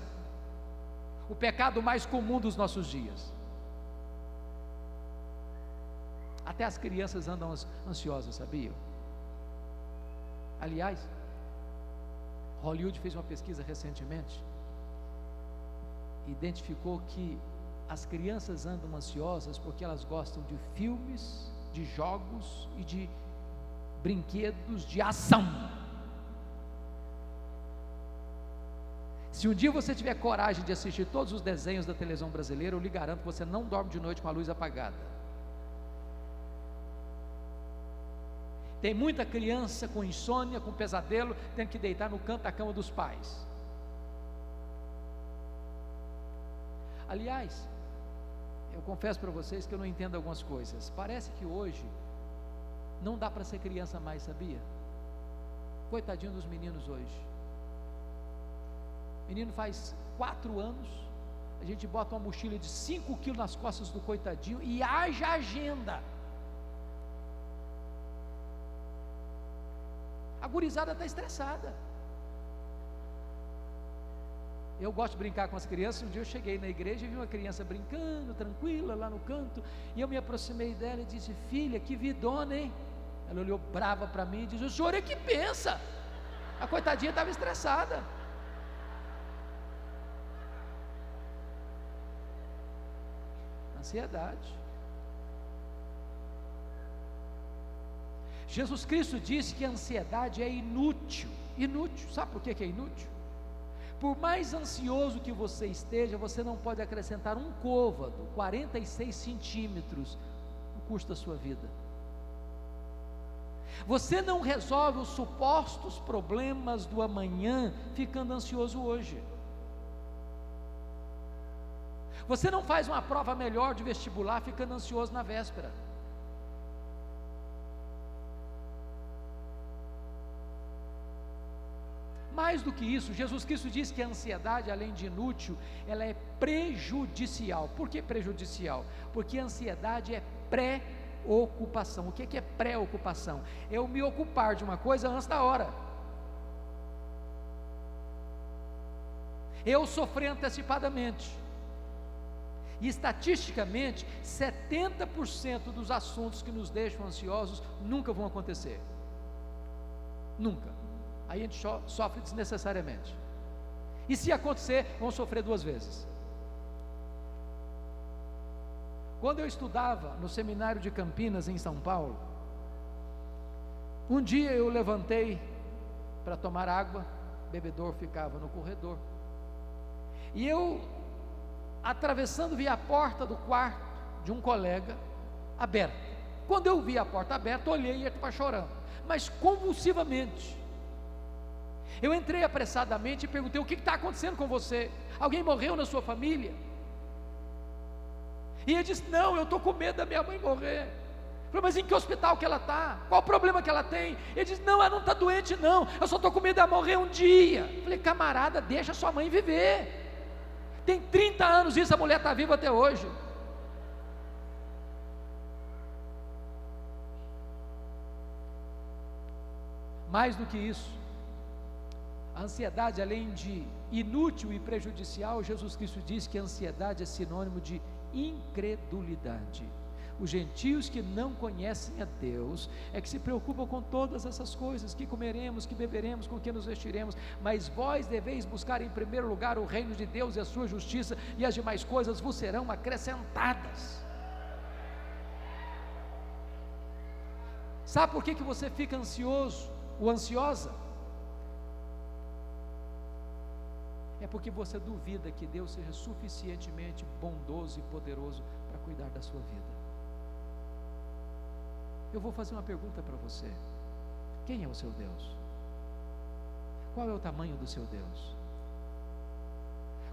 o pecado mais comum dos nossos dias. Até as crianças andam ansiosas, sabiam? Aliás, Hollywood fez uma pesquisa recentemente, identificou que as crianças andam ansiosas porque elas gostam de filmes, de jogos e de brinquedos de ação. Se um dia você tiver coragem de assistir todos os desenhos da televisão brasileira, eu lhe garanto que você não dorme de noite com a luz apagada. Tem muita criança com insônia, com pesadelo, tendo que deitar no canto da cama dos pais. Aliás, eu confesso para vocês que eu não entendo algumas coisas. Parece que hoje não dá para ser criança mais, sabia? Coitadinho dos meninos hoje. Menino faz 4 anos, a gente bota uma mochila de 5 quilos nas costas do coitadinho e haja agenda. A gurizada está estressada. Eu gosto de brincar com as crianças. Um dia eu cheguei na igreja e vi uma criança brincando, tranquila, lá no canto, e eu me aproximei dela e disse: filha, que vidona, hein? Ela olhou brava para mim e disse: o senhor é que pensa. A coitadinha estava estressada. Ansiedade. Jesus Cristo disse que a ansiedade é inútil. Inútil, sabe por que é inútil? Por mais ansioso que você esteja, você não pode acrescentar um côvado, 46 centímetros, no curso da sua vida. Você não resolve os supostos problemas do amanhã ficando ansioso hoje. Você não faz uma prova melhor de vestibular ficando ansioso na véspera. Mais do que isso, Jesus Cristo diz que a ansiedade, além de inútil, ela é prejudicial. Por que prejudicial? Porque a ansiedade é pré-ocupação. O que é pré-ocupação? É eu me ocupar de uma coisa antes da hora. Eu sofrer antecipadamente. E estatisticamente, 70% dos assuntos que nos deixam ansiosos nunca vão acontecer. Nunca. Aí a gente sofre desnecessariamente. E se acontecer, vão sofrer 2 vezes. Quando eu estudava no seminário de Campinas, em São Paulo, um dia eu levantei para tomar água, o bebedor ficava no corredor, e eu, atravessando, vi a porta do quarto de um colega aberta. Quando eu vi a porta aberta, olhei e ele estava chorando, mas convulsivamente. Eu entrei apressadamente e perguntei: o que está acontecendo com você? Alguém morreu na sua família? E ele disse: não, eu estou com medo da minha mãe morrer. Eu falei: mas em que hospital que ela está? Qual o problema que ela tem? Ele disse: não, ela não está doente não, eu só estou com medo de ela morrer um dia. Eu falei: camarada, deixa sua mãe viver. Tem 30 anos isso, a mulher está viva até hoje. Mais do que isso, a ansiedade, além de inútil e prejudicial, Jesus Cristo diz que a ansiedade é sinônimo de incredulidade. Os gentios que não conhecem a Deus é que se preocupam com todas essas coisas: que comeremos, que beberemos, com que nos vestiremos. Mas vós deveis buscar em primeiro lugar o reino de Deus e a sua justiça, e as demais coisas vos serão acrescentadas. Sabe por que você fica ansioso ou ansiosa? É porque você duvida que Deus seja suficientemente bondoso e poderoso para cuidar da sua vida. Eu vou fazer uma pergunta para você: quem é o seu Deus? Qual é o tamanho do seu Deus?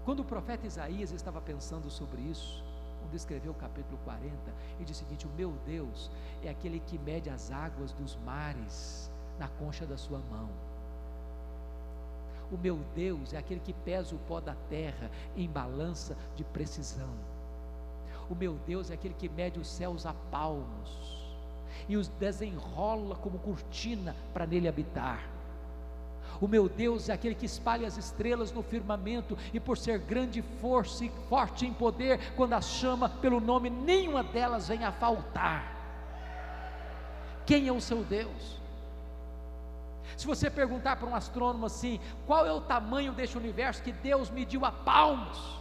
Quando o profeta Isaías estava pensando sobre isso, quando escreveu o capítulo 40, ele disse o seguinte: o meu Deus é aquele que mede as águas dos mares na concha da sua mão. O meu Deus é aquele que pesa o pó da terra em balança de precisão. O meu Deus é aquele que mede os céus a palmos e os desenrola como cortina para nele habitar. O meu Deus é aquele que espalha as estrelas no firmamento, e por ser grande força e forte em poder, quando as chama pelo nome, nenhuma delas vem a faltar. Quem é o seu Deus? Se você perguntar para um astrônomo assim, qual é o tamanho deste universo que Deus mediu a palmos?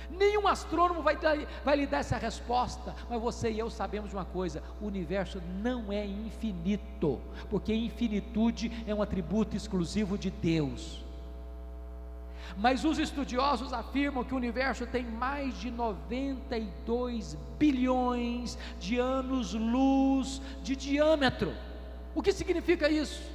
Nenhum astrônomo vai lhe dar essa resposta, mas você e eu sabemos de uma coisa: o universo não é infinito, porque infinitude é um atributo exclusivo de Deus. Mas os estudiosos afirmam que o universo tem mais de 92 bilhões de anos-luz de diâmetro. O que significa isso?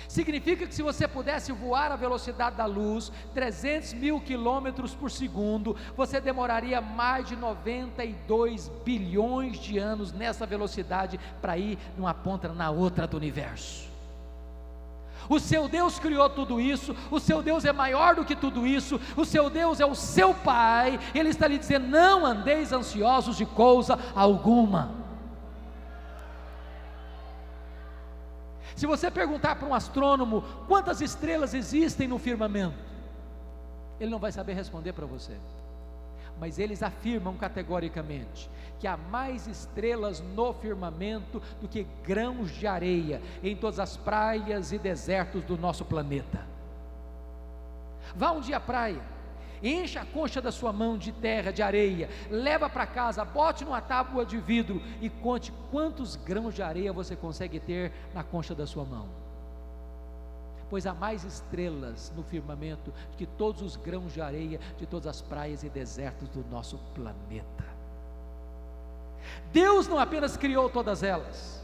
Significa que se você pudesse voar à velocidade da luz, 300 mil quilômetros por segundo, você demoraria mais de 92 bilhões de anos nessa velocidade para ir de uma ponta na outra do universo. O seu Deus criou tudo isso, o seu Deus é maior do que tudo isso, o seu Deus é o seu Pai, Ele está lhe dizendo: não andeis ansiosos de coisa alguma. Se você perguntar para um astrônomo quantas estrelas existem no firmamento, ele não vai saber responder para você, mas eles afirmam categoricamente que há mais estrelas no firmamento do que grãos de areia em todas as praias e desertos do nosso planeta. Vá um dia à praia, encha a concha da sua mão de terra, de areia, leva para casa, bote numa tábua de vidro e conte quantos grãos de areia você consegue ter na concha da sua mão. Pois há mais estrelas no firmamento do que todos os grãos de areia de todas as praias e desertos do nosso planeta. Deus não apenas criou todas elas,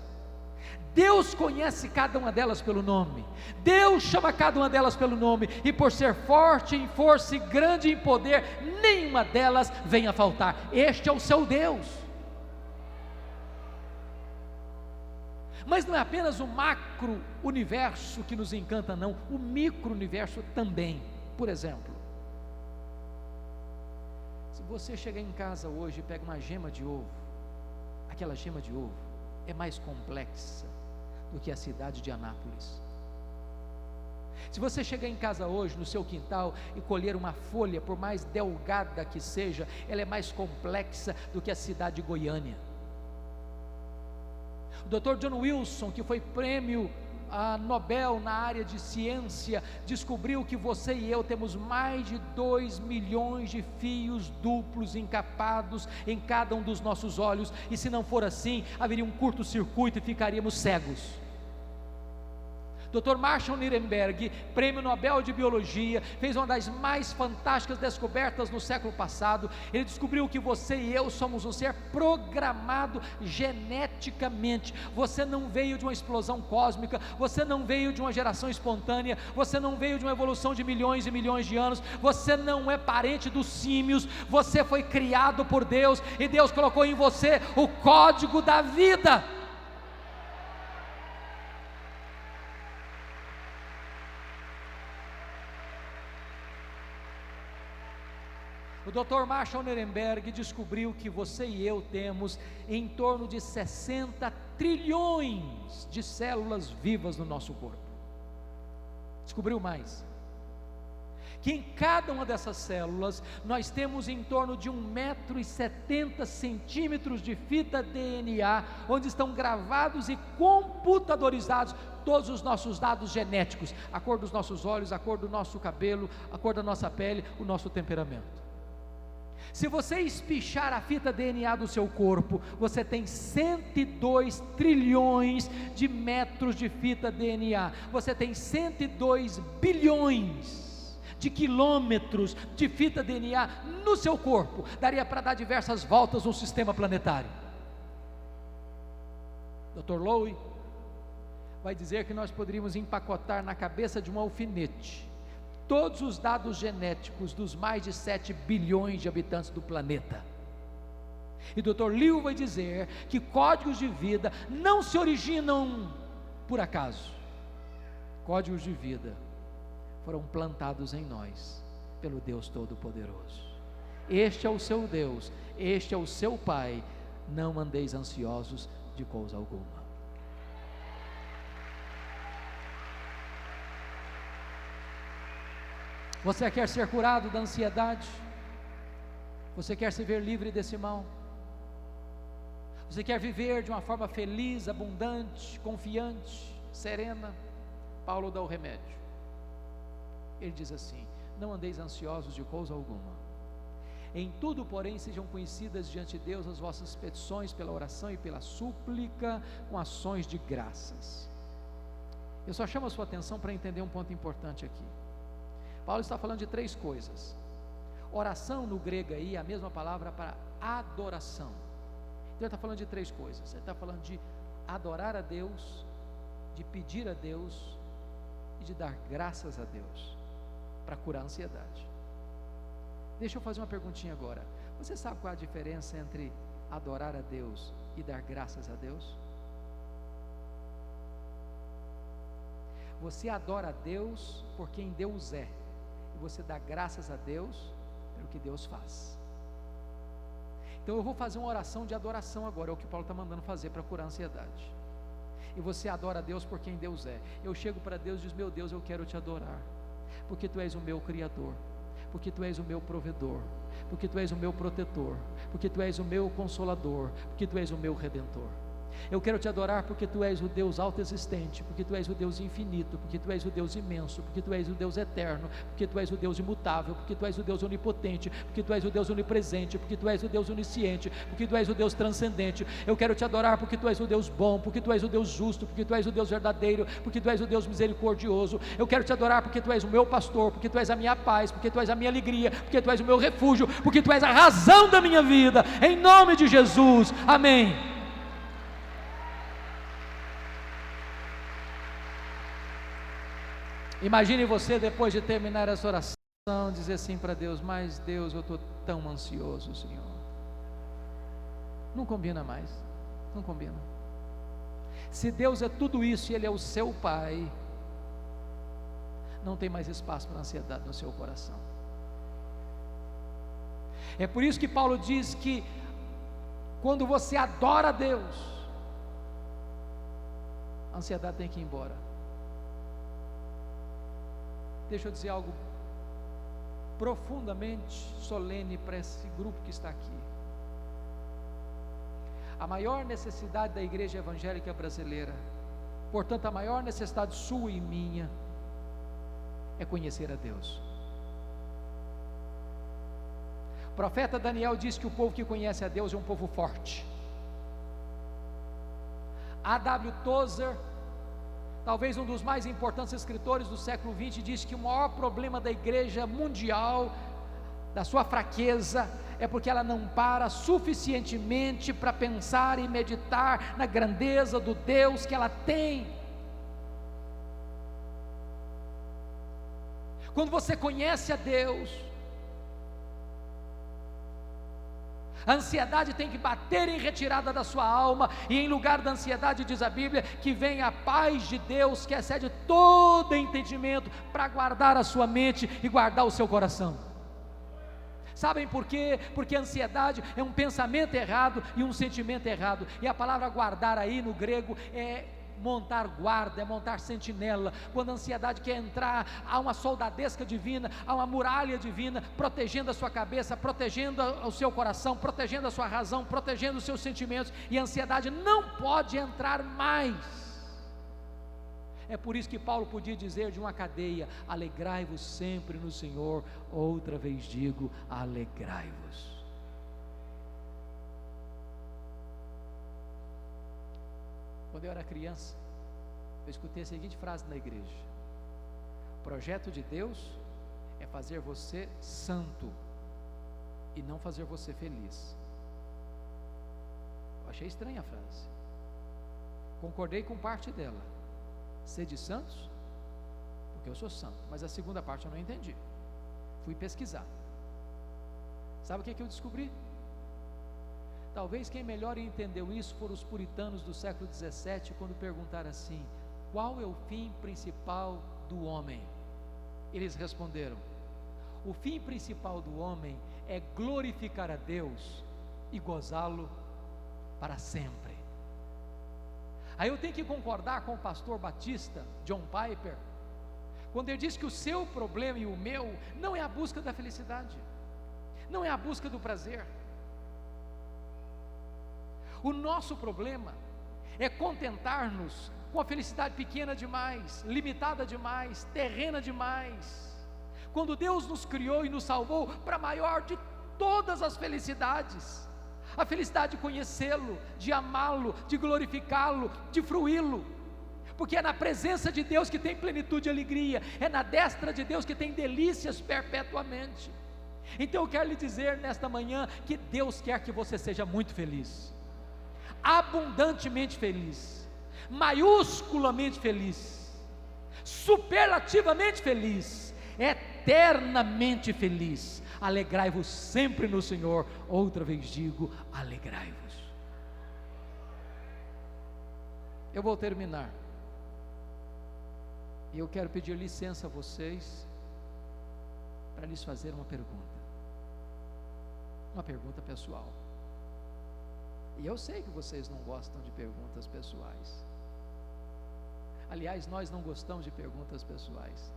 Deus conhece cada uma delas pelo nome, Deus chama cada uma delas pelo nome, e por ser forte em força e grande em poder, nenhuma delas vem a faltar. Este é o seu Deus. Mas não é apenas o macro universo que nos encanta, não, o micro universo também. Por exemplo, se você chegar em casa hoje e pega uma gema de ovo, aquela gema de ovo é mais complexa do que a cidade de Anápolis. Se você chegar em casa hoje, no seu quintal, e colher uma folha, por mais delgada que seja, ela é mais complexa do que a cidade de Goiânia. O Dr. John Wilson, que foi prêmio Nobel na área de ciência, descobriu que você e eu temos mais de 2 milhões de fios duplos encapados em cada um dos nossos olhos, e se não for assim, haveria um curto-circuito e ficaríamos cegos. Dr. Marshall Nirenberg, prêmio Nobel de Biologia, fez uma das mais fantásticas descobertas no século passado. Ele descobriu que você e eu somos um ser programado geneticamente. Você não veio de uma explosão cósmica, você não veio de uma geração espontânea, você não veio de uma evolução de milhões e milhões de anos, você não é parente dos símios, você foi criado por Deus, e Deus colocou em você o código da vida. O Dr. Marshall Nirenberg descobriu que você e eu temos em torno de 60 trilhões de células vivas no nosso corpo. Descobriu mais, que em cada uma dessas células nós temos em torno de 1,70 m de fita DNA, onde estão gravados e computadorizados todos os nossos dados genéticos, a cor dos nossos olhos, a cor do nosso cabelo, a cor da nossa pele, o nosso temperamento. Se você espichar a fita DNA do seu corpo, você tem 102 trilhões de metros de fita DNA, você tem 102 bilhões de quilômetros de fita DNA no seu corpo. Daria para dar diversas voltas no sistema planetário. Dr. Lowe vai dizer que nós poderíamos empacotar na cabeça de um alfinete todos os dados genéticos dos mais de 7 bilhões de habitantes do planeta. E Dr. Liu vai dizer que códigos de vida não se originam por acaso. Códigos de vida foram plantados em nós pelo Deus Todo-Poderoso. Este é o seu Deus, este é o seu Pai. Não andeis ansiosos de coisa alguma. Você quer ser curado da ansiedade? Você quer se ver livre desse mal? Você quer viver de uma forma feliz, abundante, confiante, serena? Paulo dá o remédio. Ele diz assim: não andeis ansiosos de coisa alguma. Em tudo, porém, sejam conhecidas diante de Deus as vossas petições pela oração e pela súplica, com ações de graças. Eu só chamo a sua atenção para entender um ponto importante aqui. Paulo está falando de três coisas. Oração no grego aí é a mesma palavra para adoração. Então ele está falando de três coisas. Ele está falando de adorar a Deus, de pedir a Deus e de dar graças a Deus para curar a ansiedade. Deixa eu fazer uma perguntinha agora. Você sabe qual é a diferença entre adorar a Deus e dar graças a Deus? Você adora a Deus por quem Deus é, e você dá graças a Deus pelo que Deus faz. Então eu vou fazer uma oração de adoração agora, é o que Paulo está mandando fazer para curar a ansiedade. E você adora a Deus por quem Deus é. Eu chego para Deus e diz: meu Deus, eu quero te adorar, porque Tu és o meu Criador, porque Tu és o meu provedor, porque Tu és o meu protetor, porque Tu és o meu consolador, porque Tu és o meu redentor. Eu quero te adorar porque Tu és o Deus autoexistente, porque Tu és o Deus infinito, porque Tu és o Deus imenso, porque Tu és o Deus eterno, porque Tu és o Deus imutável, porque Tu és o Deus onipotente, porque Tu és o Deus onipresente, porque Tu és o Deus onisciente, porque Tu és o Deus transcendente. Eu quero te adorar porque Tu és o Deus bom, porque Tu és o Deus justo, porque Tu és o Deus verdadeiro, porque Tu és o Deus misericordioso. Eu quero te adorar porque Tu és o meu pastor, porque Tu és a minha paz, porque Tu és a minha alegria, porque Tu és o meu refúgio, porque Tu és a razão da minha vida, em nome de Jesus, amém. Imagine você, depois de terminar essa oração, dizer assim para Deus: mas Deus, eu estou tão ansioso, Senhor. Não combina mais, não combina. Se Deus é tudo isso e Ele é o seu Pai, não tem mais espaço para ansiedade no seu coração. É por isso que Paulo diz que quando você adora a Deus, a ansiedade tem que ir embora. Deixa eu dizer algo profundamente solene para esse grupo que está aqui. A maior necessidade da igreja evangélica brasileira, portanto a maior necessidade sua e minha, é conhecer a Deus. O profeta Daniel diz que o povo que conhece a Deus é um povo forte. A.W. Tozer, talvez um dos mais importantes escritores do século XX, diz que o maior problema da igreja mundial, da sua fraqueza, é porque ela não para suficientemente para pensar e meditar na grandeza do Deus que ela tem. Quando você conhece a Deus, a ansiedade tem que bater em retirada da sua alma, e em lugar da ansiedade, diz a Bíblia, que vem a paz de Deus, que excede todo entendimento, para guardar a sua mente e guardar o seu coração. Sabem por quê? Porque a ansiedade é um pensamento errado e um sentimento errado, e a palavra guardar aí no grego é montar guarda, é montar sentinela. Quando a ansiedade quer entrar, há uma soldadesca divina, há uma muralha divina, protegendo a sua cabeça, protegendo o seu coração, protegendo a sua razão, protegendo os seus sentimentos, e a ansiedade não pode entrar mais. É por isso que Paulo podia dizer de uma cadeia: alegrai-vos sempre no Senhor. Outra vez digo, alegrai-vos. Quando eu era criança, eu escutei a seguinte frase na igreja: o projeto de Deus é fazer você santo e não fazer você feliz. Eu achei estranha a frase, concordei com parte dela: sede santos, porque eu sou santo, mas a segunda parte eu não entendi. Fui pesquisar. Sabe o que eu descobri? Talvez quem melhor entendeu isso foram os puritanos do século 17, quando perguntaram assim: qual é o fim principal do homem? Eles responderam: o fim principal do homem é glorificar a Deus e gozá-lo para sempre. Aí eu tenho que concordar com o pastor batista John Piper, quando ele diz que o seu problema e o meu não é a busca da felicidade, não é a busca do prazer. O nosso problema é contentar-nos com a felicidade pequena demais, limitada demais, terrena demais, quando Deus nos criou e nos salvou para a maior de todas as felicidades, a felicidade de conhecê-lo, de amá-lo, de glorificá-lo, de fruí-lo, porque é na presença de Deus que tem plenitude e alegria, é na destra de Deus que tem delícias perpetuamente. Então eu quero lhe dizer nesta manhã que Deus quer que você seja muito feliz, abundantemente feliz, maiusculamente feliz, superlativamente feliz, eternamente feliz. Alegrai-vos sempre no Senhor. Outra vez digo, alegrai-vos. Eu vou terminar, e eu quero pedir licença a vocês para lhes fazer uma pergunta pessoal. E eu sei que vocês não gostam de perguntas pessoais. Aliás, nós não gostamos de perguntas pessoais,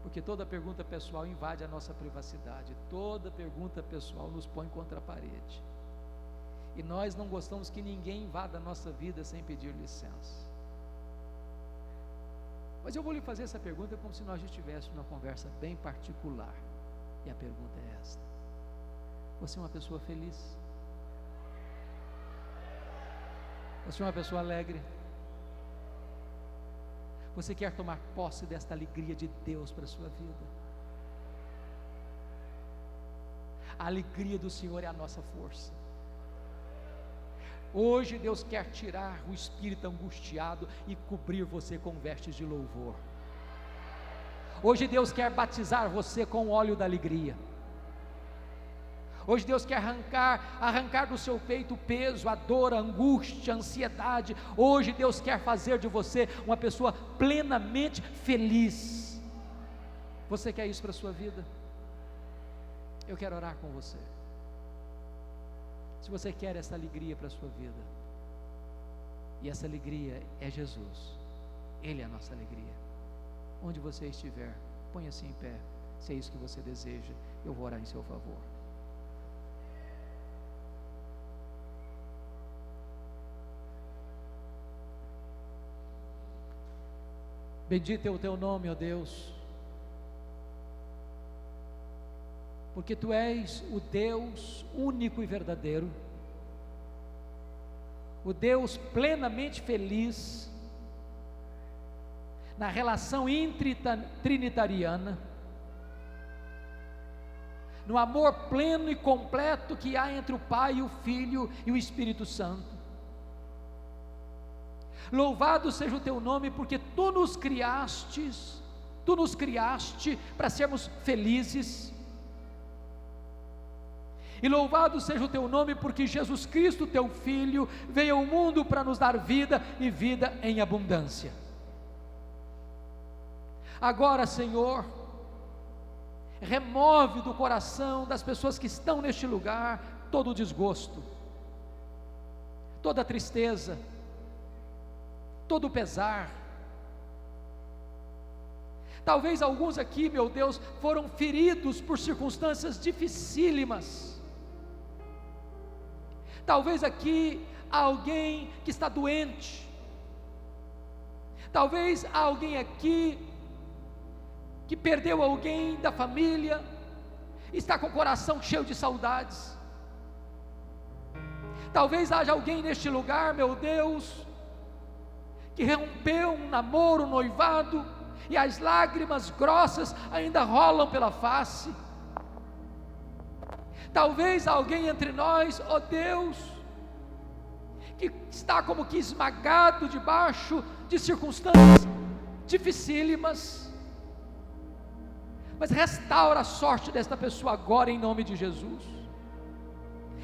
porque toda pergunta pessoal invade a nossa privacidade, toda pergunta pessoal nos põe contra a parede, e nós não gostamos que ninguém invada a nossa vida sem pedir licença. Mas eu vou lhe fazer essa pergunta como se nós estivéssemos numa conversa bem particular, e a pergunta é esta: você é uma pessoa feliz? Você é uma pessoa alegre? Você quer tomar posse desta alegria de Deus para a sua vida? A alegria do Senhor é a nossa força. Hoje Deus quer tirar o espírito angustiado e cobrir você com vestes de louvor. Hoje Deus quer batizar você com o óleo da alegria. Hoje Deus quer arrancar do seu peito o peso, a dor, a angústia, a ansiedade. Hoje Deus quer fazer de você uma pessoa plenamente feliz. Você quer isso para a sua vida? Eu quero orar com você. Se você quer essa alegria para a sua vida, e essa alegria é Jesus, Ele é a nossa alegria. Onde você estiver, ponha-se em pé. Se é isso que você deseja, eu vou orar em seu favor. Bendito é o teu nome, ó Deus, porque tu és o Deus único e verdadeiro, o Deus plenamente feliz na relação trinitariana, no amor pleno e completo que há entre o Pai, o Filho e o Espírito Santo. Louvado seja o teu nome, porque tu nos criaste para sermos felizes. E louvado seja o teu nome, porque Jesus Cristo, teu Filho, veio ao mundo para nos dar vida e vida em abundância. Agora, Senhor, remove do coração das pessoas que estão neste lugar todo o desgosto, toda a tristeza, todo o pesar. Talvez alguns aqui, meu Deus, foram feridos por circunstâncias dificílimas. Talvez aqui há alguém que está doente. Talvez há alguém aqui que perdeu alguém da família, está com o coração cheio de saudades. Talvez haja alguém neste lugar, meu Deus, que rompeu um namoro, um noivado, e as lágrimas grossas ainda rolam pela face. Talvez alguém entre nós, ó Deus, que está como que esmagado debaixo de circunstâncias dificílimas, mas restaura a sorte desta pessoa agora em nome de Jesus.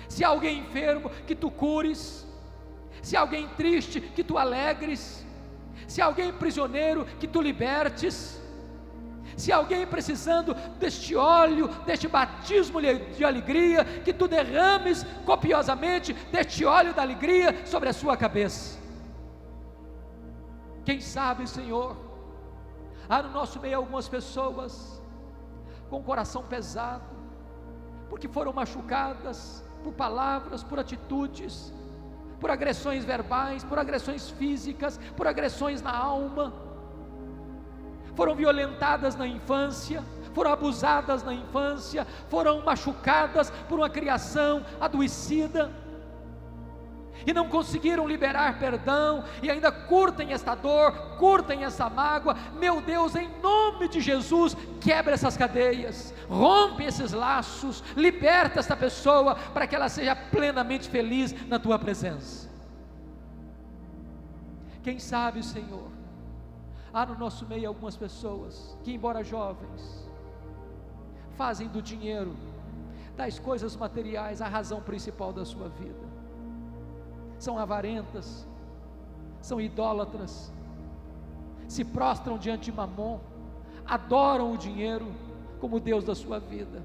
Se há alguém enfermo, que tu cures. Se há alguém triste, que tu alegres. Se há alguém prisioneiro, que tu libertes. Se há alguém precisando deste óleo, deste batismo de alegria, que tu derrames copiosamente deste óleo da alegria sobre a sua cabeça. Quem sabe, Senhor, Há no nosso meio algumas pessoas com o coração pesado, porque foram machucadas por palavras, por atitudes, por agressões verbais, por agressões físicas, por agressões na alma, foram violentadas na infância, foram abusadas na infância, foram machucadas por uma criação adoecida, e não conseguiram liberar perdão, e ainda curtem esta dor, curtem essa mágoa. Meu Deus, em nome de Jesus, quebra essas cadeias, rompe esses laços, liberta esta pessoa, para que ela seja plenamente feliz na tua presença. Quem sabe, Senhor, há no nosso meio algumas pessoas que, embora jovens, fazem do dinheiro, das coisas materiais, a razão principal da sua vida. São avarentas, são idólatras, se prostram diante de Mamon, adoram o dinheiro como Deus da sua vida,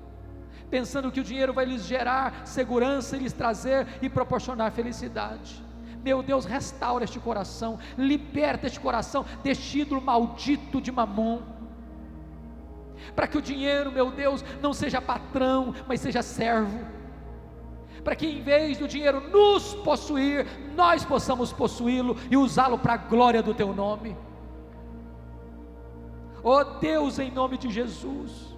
pensando que o dinheiro vai lhes gerar segurança, lhes trazer e proporcionar felicidade. Meu Deus, restaura este coração, liberta este coração deste ídolo maldito de Mamon, para que o dinheiro, meu Deus, não seja patrão, mas seja servo, para que em vez do dinheiro nos possuir, nós possamos possuí-lo e usá-lo para a glória do teu nome. Oh Deus, em nome de Jesus,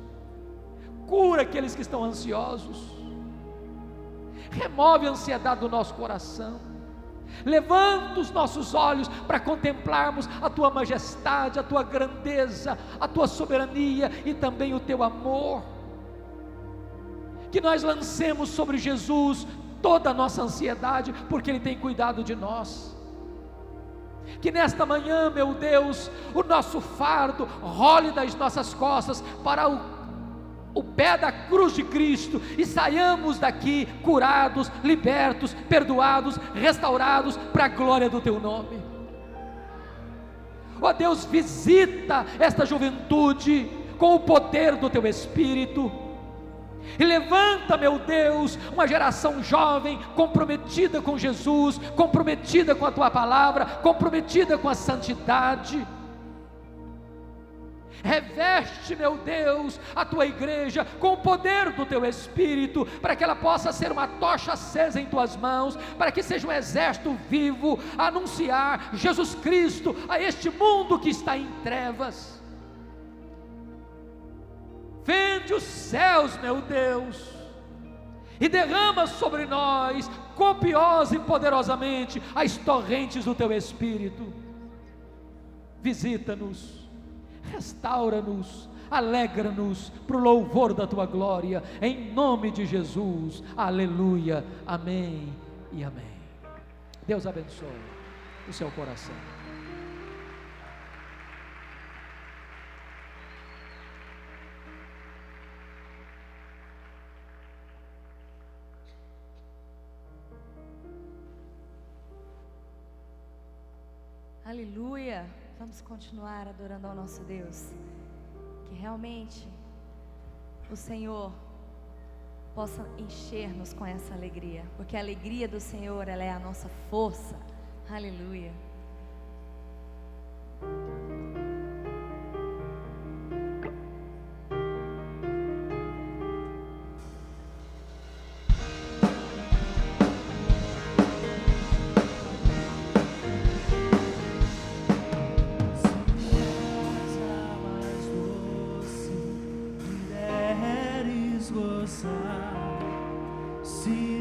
cura aqueles que estão ansiosos, remove a ansiedade do nosso coração, levanta os nossos olhos para contemplarmos a tua majestade, a tua grandeza, a tua soberania e também o teu amor. Que nós lancemos sobre Jesus toda a nossa ansiedade, porque Ele tem cuidado de nós. Que nesta manhã, meu Deus, o nosso fardo role das nossas costas para o pé da cruz de Cristo, e saiamos daqui curados, libertos, perdoados, restaurados, para a glória do teu nome. Ó Deus, visita esta juventude com o poder do teu Espírito, e levanta, meu Deus, uma geração jovem, comprometida com Jesus, comprometida com a tua palavra, comprometida com a santidade. Reveste, meu Deus, a tua igreja com o poder do teu Espírito, para que ela possa ser uma tocha acesa em tuas mãos, para que seja um exército vivo a anunciar Jesus Cristo a este mundo que está em trevas. Fende os céus, meu Deus, e derrama sobre nós, copiosa e poderosamente, as torrentes do teu Espírito. Visita-nos, restaura-nos, alegra-nos para o louvor da tua glória, em nome de Jesus. Aleluia, amém e amém. Deus abençoe o seu coração. Aleluia, vamos continuar adorando ao nosso Deus, que realmente o Senhor possa encher-nos com essa alegria, porque a alegria do Senhor, ela é a nossa força. Aleluia. Se